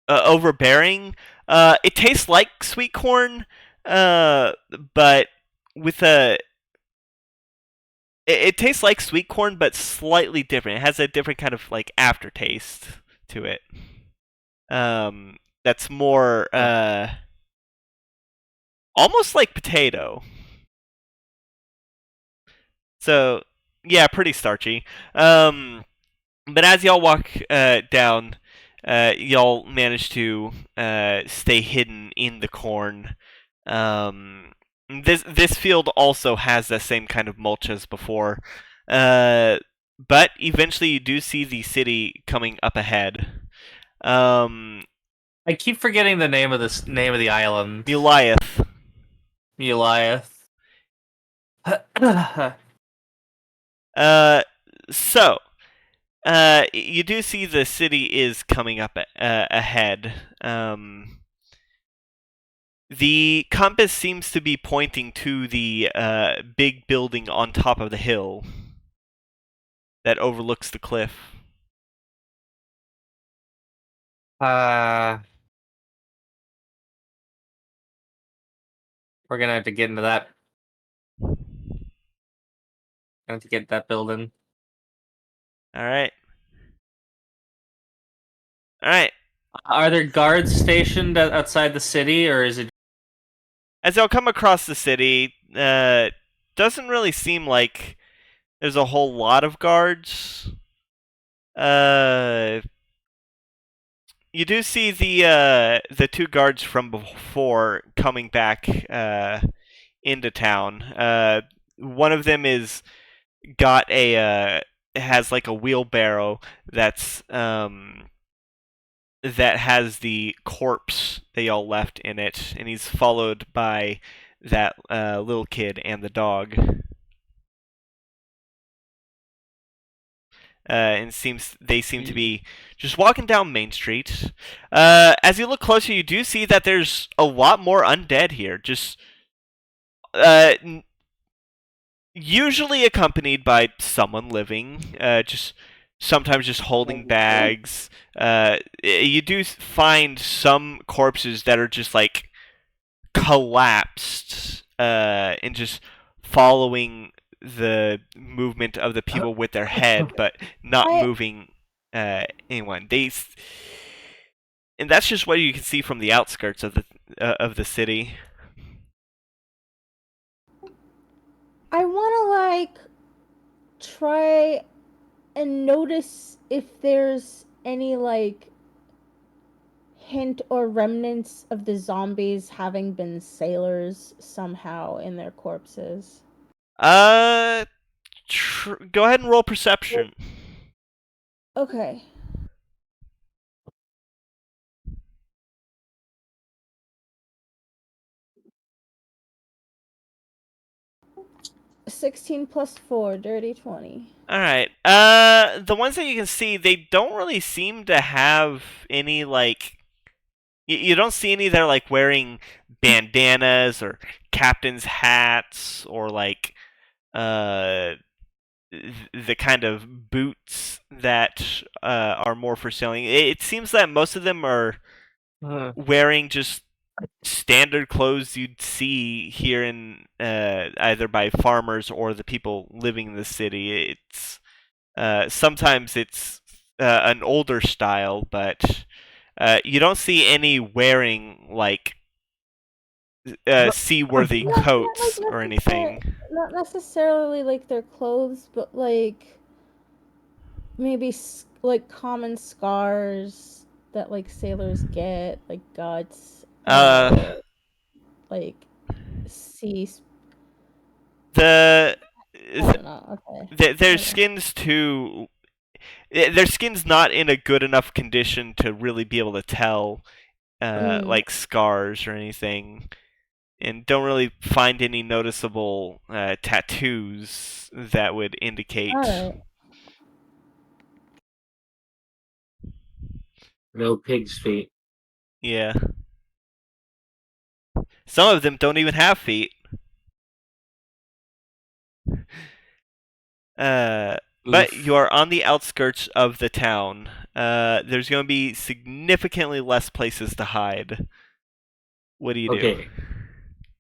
overbearing. It tastes like sweet corn, but with a. It tastes like sweet corn, but slightly different. It has a different kind of like aftertaste to it. That's more almost like potato. So yeah, pretty starchy. But as y'all walk down, y'all manage to stay hidden in the corn. This field also has the same kind of mulch as before, but eventually you do see the city coming up ahead. I keep forgetting the name of the island. Myuliath. Myuliath. So, you do see the city is coming up ahead. The compass seems to be pointing to the big building on top of the hill that overlooks the cliff. We're gonna have to get into that. Gonna have to get that building. All right. All right. Are there guards stationed outside the city, or is it? As they'll come across the city, doesn't really seem like there's a whole lot of guards. You do see the two guards from before coming back into town. One of them has like a wheelbarrow that has the corpse they all left in it, and he's followed by that little kid and the dog. And they seem to be just walking down Main Street. As you look closer, you do see that there's a lot more undead here. Just usually accompanied by someone living. Sometimes just holding bags. You do find some corpses that are just like collapsed and just following the movement of the people with their head, but not moving anyone. And that's just what you can see from the outskirts of the city. I want to try and notice if there's any hint or remnants of the zombies having been sailors somehow in their corpses. Go ahead and roll perception. Okay. $16 plus 4, dirty 20. All right. The ones that you can see, they don't really seem to have any you don't see any that are wearing bandanas or captain's hats or the kind of boots that are more for selling. It seems that most of them are wearing just standard clothes you'd see here in either by farmers or the people living in the city. It's sometimes it's an older style, but you don't see any wearing seaworthy coats or anything. Not necessarily their clothes, but maybe common scars that sailors get, guts. Sea. Their Okay. skin's too. Their skin's not in a good enough condition to really be able to tell, scars or anything, and don't really find any noticeable tattoos that would indicate. All right. No pig's feet. Yeah. Some of them don't even have feet. But you are on the outskirts of the town. There's going to be significantly less places to hide. What do you do? Okay.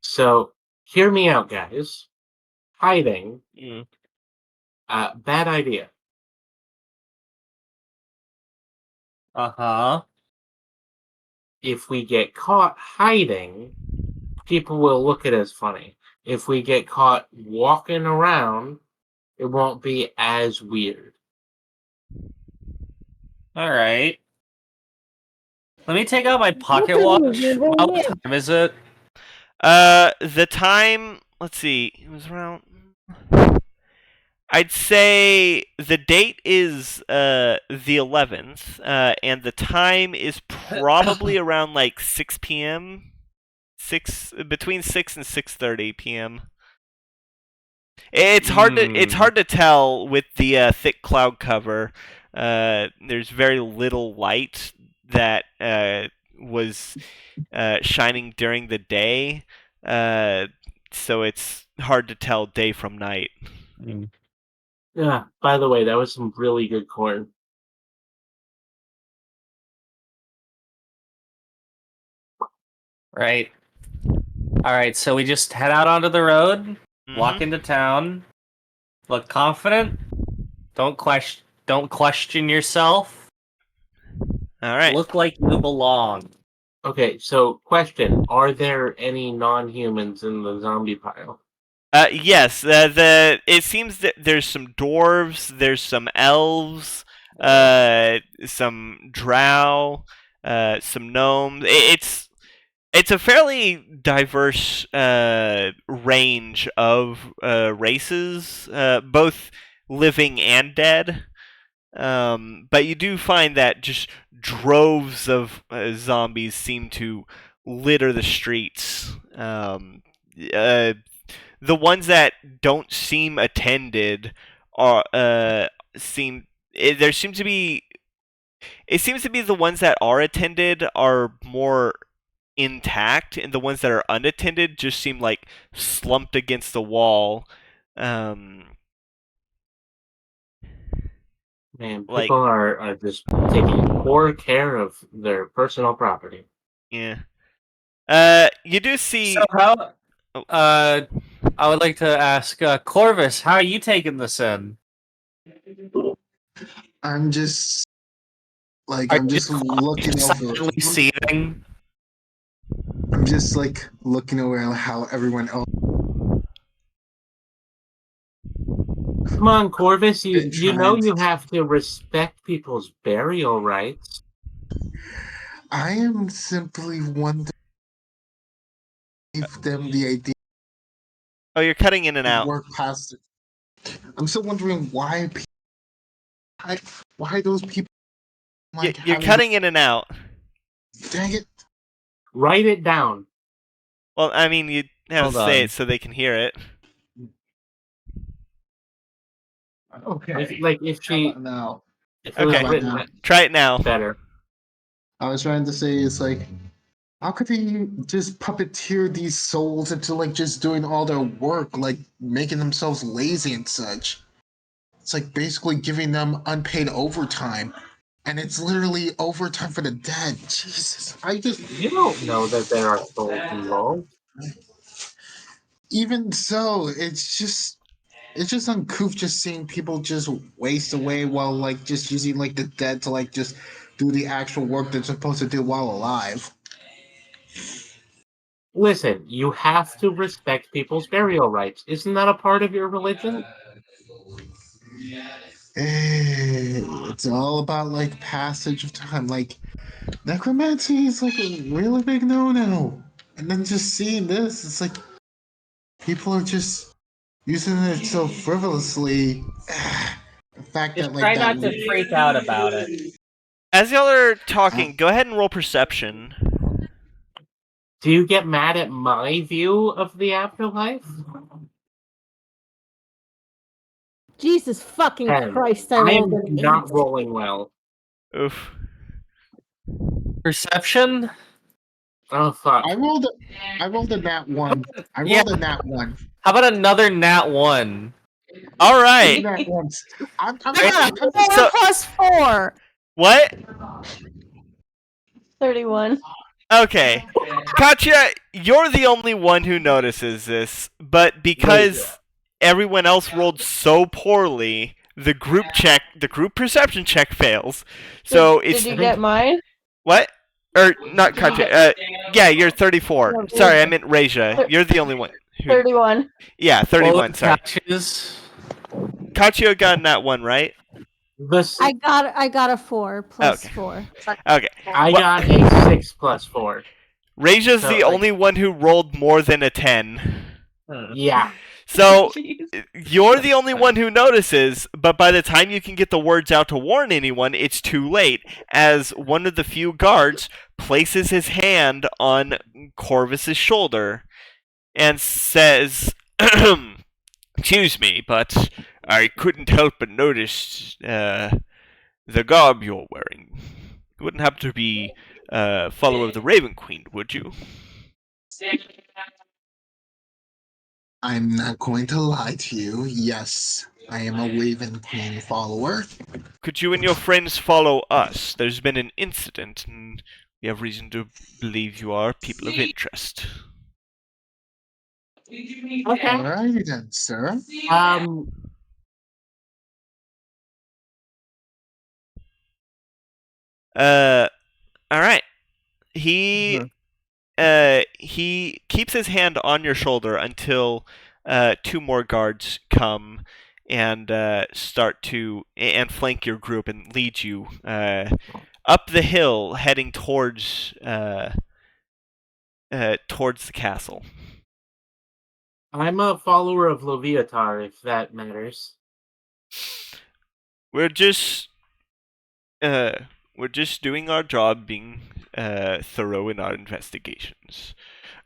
So, hear me out, guys. Hiding. Bad idea. Uh-huh. If we get caught hiding, people will look at us funny. If we get caught walking around, it won't be as weird. All right. Let me take out my pocket watch. What time is it? The time. Let's see. It was around. I'd say the date is the 11th, and the time is probably around like 6 p.m. Between 6 and 6:30 p.m. It's hard to tell with the thick cloud cover. There's very little light that was shining during the day, so it's hard to tell day from night. Yeah, by the way, that was some really good corn. Right. All right, so we just head out onto the road, walk Mhm. into town, look confident. Don't question yourself. All right. Look like you belong. Okay, so question: are there any non-humans in the zombie pile? Yes. It seems that there's some dwarves, there's some elves, some drow, some gnomes. It's a fairly diverse range of races, both living and dead. But you do find that just droves of zombies seem to litter the streets. The ones that don't seem attended are there seems to be it seems to be the ones that are attended are more intact, and the ones that are unattended just seem like slumped against the wall. Man, Like, people are just taking poor care of their personal property. yeah. You do see. So how? I would like to ask Corvus, how are you taking this in? I'm just like Are I'm you just looking over. silently seething? I'm just like looking over how everyone else. Come on, Corvus, you Trying know to- you have to respect people's burial rights. I am simply wondering if them the idea Oh, you're cutting in and out. work past it. I'm still wondering why those people like You're having- cutting in and out. Dang it! Write it down. Well, I mean, you have Hold to say on. it so they can hear it. Okay. If she, now. if it was Okay. written Try it now. better. I was trying to say it's like, how could they just puppeteer these souls into like just doing all their work, like making themselves lazy and such? It's like basically giving them unpaid overtime, and it's literally overtime for the dead. Jesus, You don't know that there are souls involved. even so, it's just uncouth just seeing people just waste away while like just using like the dead to like just do the actual work they're supposed to do while alive. Listen, you have to respect people's burial rights. Isn't that a part of your religion? It's all about like passage of time. Like necromancy is like a really big no-no. And then just seeing this, it's like people are just using it so frivolously. The fact Just that like try that not to freak out about it. As y'all are talking, go ahead and roll perception. Do you get mad at my view of the afterlife? Jesus fucking 10. Christ, I I am rolled an not 8. rolling well. Oof. Perception? Oh fuck. I rolled a nat one. I rolled Yeah. a nat one. How about another nat 1? All right. Nat ones. I'm I got a 4 So- plus 4. What? 31. Okay. Katya, you're the only one who notices this, but because everyone else rolled so poorly, the group perception check fails. So did it's you get mine? what? Or not Katya. Yeah, you're 34. Sorry, I meant Reja. You're the only one. 31. Yeah, 31. Sorry. Couches? Katya got that one, right? I got a 4 plus Okay. 4. Okay. I got a 6 plus 4. Reja's So, the like- only one who rolled more than a 10. Yeah. So Jeez. you're the only one who notices, but by the time you can get the words out to warn anyone, it's too late, as one of the few guards places his hand on Corvus's shoulder and says, "Excuse me, but I couldn't help but notice the garb you're wearing. You wouldn't happen to be a follower of the Raven Queen, would you?" I'm not going to lie to you. Yes, I am a Raven Queen follower. Could you and your friends follow us? There's been an incident, and we have reason to believe you are people of interest. Okay. Alrighty then, sir. Alright. He keeps his hand on your shoulder until two more guards come and start to and flank your group and lead you up the hill, heading towards the castle. I'm a follower of Loviatar, if that matters. We're just doing our job, being thorough in our investigations.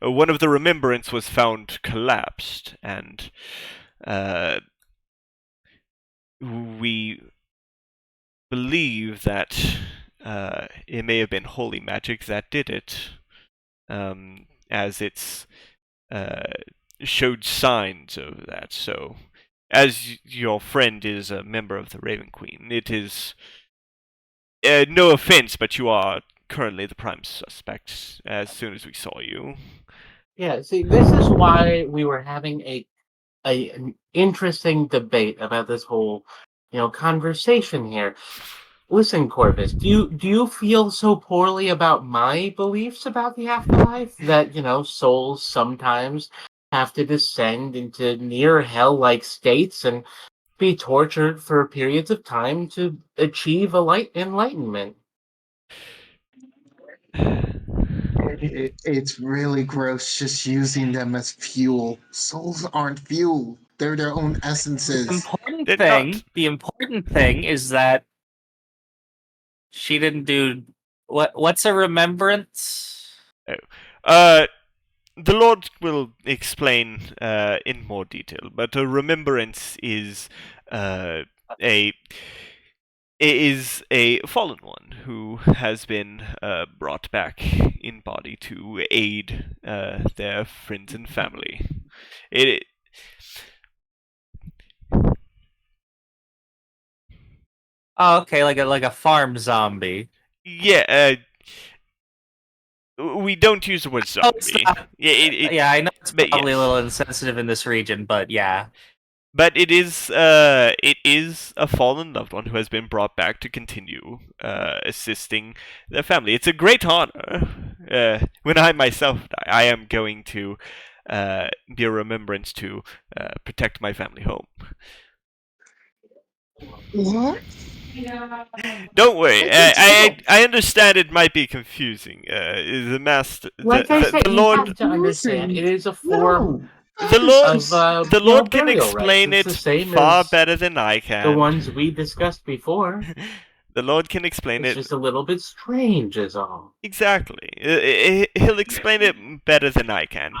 One of the remembrance was found collapsed, and we believe that it may have been holy magic that did it, as it's showed signs of that. So, as your friend is a member of the Raven Queen, it is no offense, but you are currently the prime suspect as soon as we saw you. Yeah, see, this is why we were having an interesting debate about this whole, conversation here. Listen, Corvus, do you feel so poorly about my beliefs about the afterlife that, souls sometimes have to descend into near hell-like states and be tortured for periods of time to achieve a light enlightenment? It's really gross just using them as fuel. Souls aren't fuel. They're their own essences. They're not. The important thing is that she didn't do what's a remembrance? The Lord will explain in more detail, but a remembrance is a fallen one who has been brought back in body to aid their friends and family. It Oh, okay, like a farm zombie. Yeah, we don't use the word Oh, it's zombie. not- Yeah, I know it's but probably yes. a little insensitive in this region, but yeah. But it is a fallen loved one who has been brought back to continue assisting their family. It's a great honor. When I myself die, I am going to be a remembrance to protect my family home. What? Don't worry. I understand it might be confusing. The master, Like I said, the you Lord, have to understand, it is a form the Lord, of the Lord can burial explain rites. it It's the same far as better than I can. the ones we discussed before. The Lord can explain It's it just a little bit strange, is all. exactly. He'll explain it better than I can.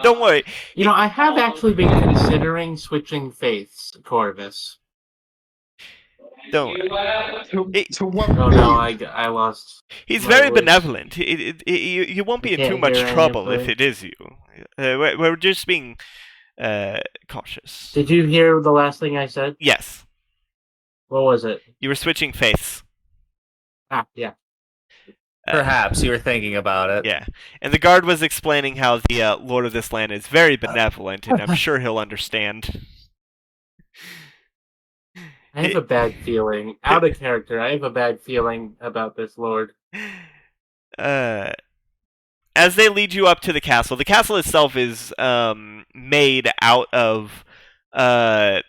Don't worry. I have actually been considering switching faiths, Corvus. Don't worry. To what Oh no, I lost. He's my very voice. benevolent. You won't be You in too can't much hear any trouble of if it. it is you. We're just being cautious. Did you hear the last thing I said? Yes, What was it? you were switching faiths. Ah, yeah. Perhaps you were thinking about it. Yeah, and the guard was explaining how the Lord of this land is very benevolent, and I'm sure he'll understand. I have a bad feeling. Out of character, I have a bad feeling about this lord. As they lead you up to the castle itself is made out of a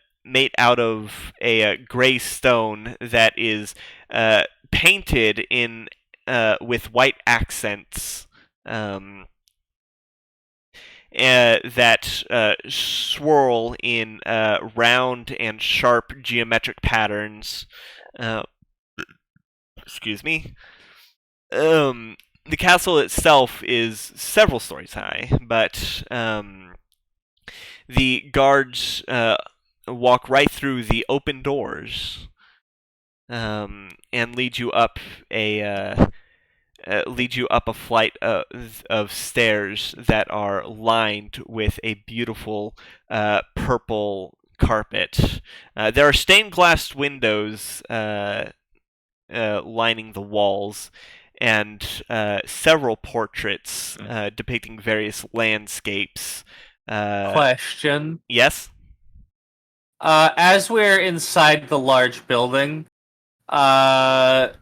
gray stone that is painted with white accents. that swirl in round and sharp geometric patterns. Excuse me. The castle itself is several stories high, but the guards walk right through the open doors and lead you up a flight of stairs that are lined with a beautiful purple carpet. There are stained glass windows lining the walls, and several portraits depicting various landscapes. Question. Yes? As we're inside the large building, I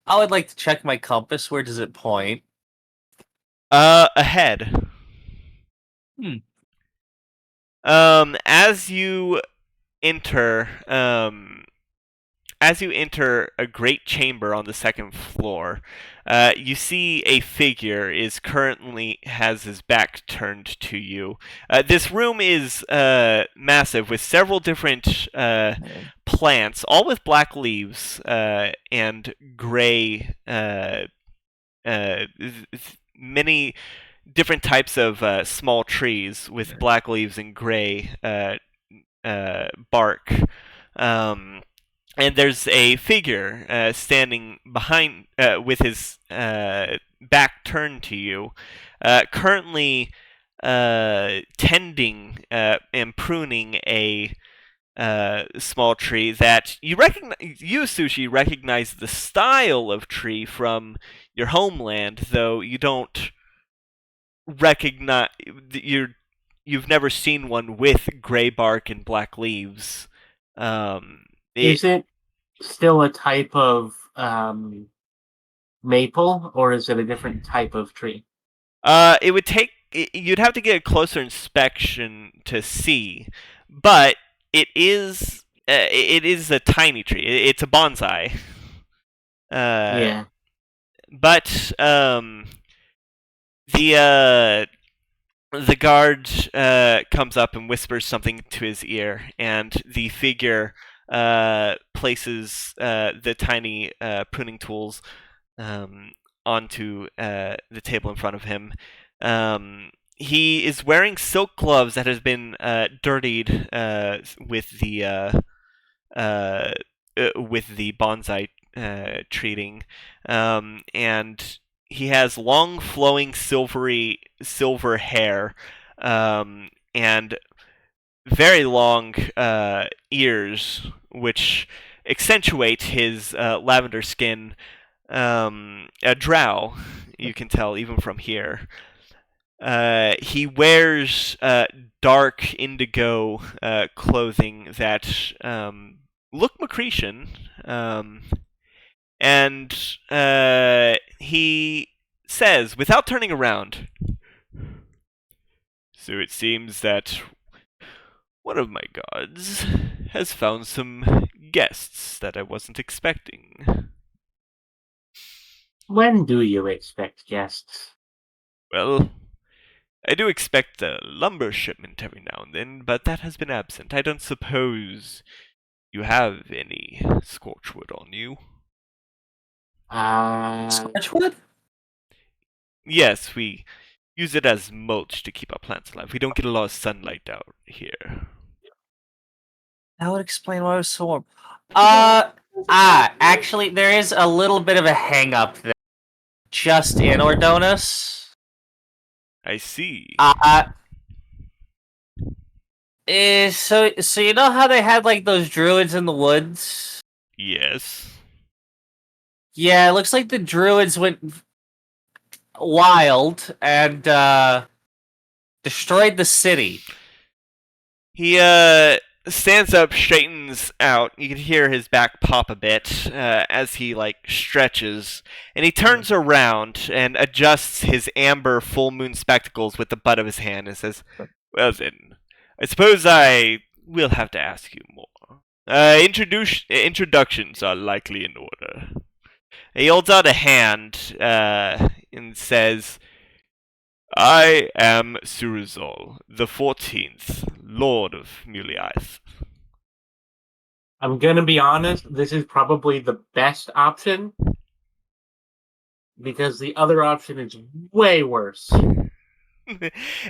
would like to check my compass. Where does it point? Ahead. Hmm. As you enter a great chamber on the second floor, you see a figure has his back turned to you. This room is massive, with several different plants, all with black leaves and gray. Many different types of small trees with black leaves and gray bark. And there's a figure standing behind with his back turned to you, currently tending and pruning a small tree that you Sushi, recognize the style of tree from your homeland, though you don't recognize you've never seen one with gray bark and black leaves. Is it still a type of maple, or is it a different type of tree? You'd have to get a closer inspection to see, but it is a tiny tree. It's a bonsai. Yeah. But the guard comes up and whispers something to his ear, and the figure places the tiny pruning tools onto the table in front of him. He is wearing silk gloves that has been dirtied with the bonsai treating, and he has long, flowing, silver hair, and very long ears, which accentuate his lavender skin. A drow, you can tell even from here. He wears dark indigo clothing that look Macretian, and he says, without turning around, "So it seems that one of my gods has found some guests that I wasn't expecting." When do you expect guests? Well, I do expect a lumber shipment every now and then, but that has been absent. I don't suppose you have any scorchwood on you? Scorchwood? Yes, we use it as mulch to keep our plants alive. We don't get a lot of sunlight out here. That would explain why it was so warm. Actually, there is a little bit of a hang-up there. Just in Ordonus. I see. So you know how they had like those druids in the woods? Yes. Yeah, it looks like the druids went wild and destroyed the city. He stands up, straightens out. You can hear his back pop a bit as he stretches, and he turns around and adjusts his amber full moon spectacles with the butt of his hand and says, "Well then, I suppose I will have to ask you more. Introductions are likely in order." He holds out a hand and says, I am Surizol, the 14th Lord of Myuliath. I'm gonna be honest, this is probably the best option because the other option is way worse. And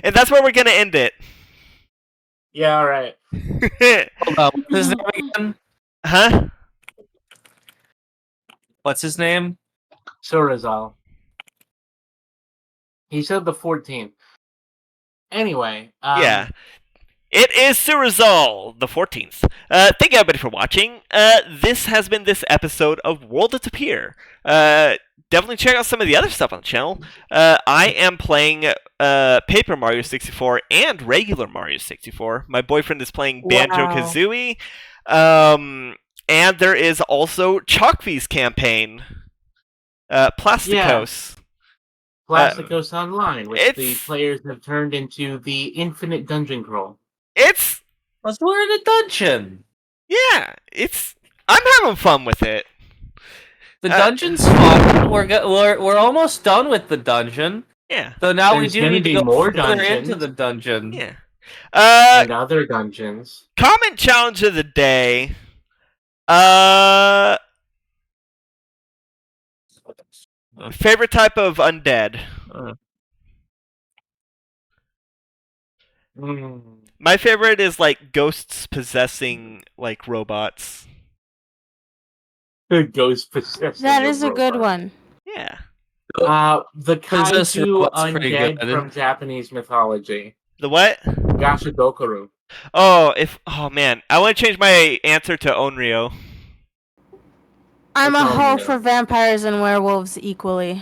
that's where we're gonna end it. Yeah, alright. Hold on. What's his name again? Huh? What's his name? Surazal. He said the 14th. Anyway, Yeah. It is Surizal, the 14th. Thank you everybody for watching. This has been this episode of World of Tapir. Definitely check out some of the other stuff on the channel. I am playing Paper Mario 64 and regular Mario 64. My boyfriend is playing Banjo-Kazooie. And there is also Chalkvy's campaign, Plasticos. Plasticos Online, which the it's- players have turned into the infinite dungeon crawl. It's We're in a dungeon. I'm having fun with it. The dungeon's fun. We're almost done with the dungeon. Yeah. So now There's we do gonna need to be go more further dungeons. into the dungeon. Yeah. And other dungeons. Comment challenge of the day. Favorite type of undead. My favorite is like ghosts possessing like robots. Ghost possessing. That is a good one. Yeah. The Possessed kaiju robot's pretty undead good. from Japanese mythology. The what? Gashidokaru. Oh man, I want to change my answer to Onryo. I'm What's a wrong hoe with you? for vampires and werewolves equally.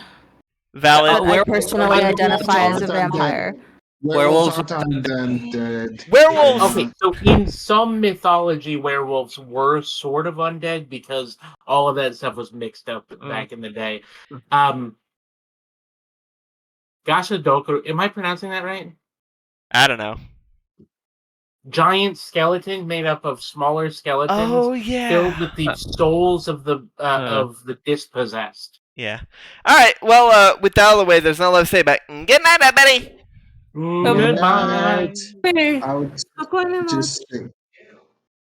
Valid. But I personally identify as a Werewolves aren't vampire. Werewolves Werewolves aren't undead. Werewolves. Okay, so in some mythology, werewolves were sort of undead because all of that stuff was mixed up back in the day. Gashidokaru, am I pronouncing that right? I don't know. Giant skeleton made up of smaller skeletons Oh yeah. filled with the souls of the dispossessed. Yeah. All right. Well, with that out of the way, there's not a lot to say about. Good night, everybody. Goodbye. I would just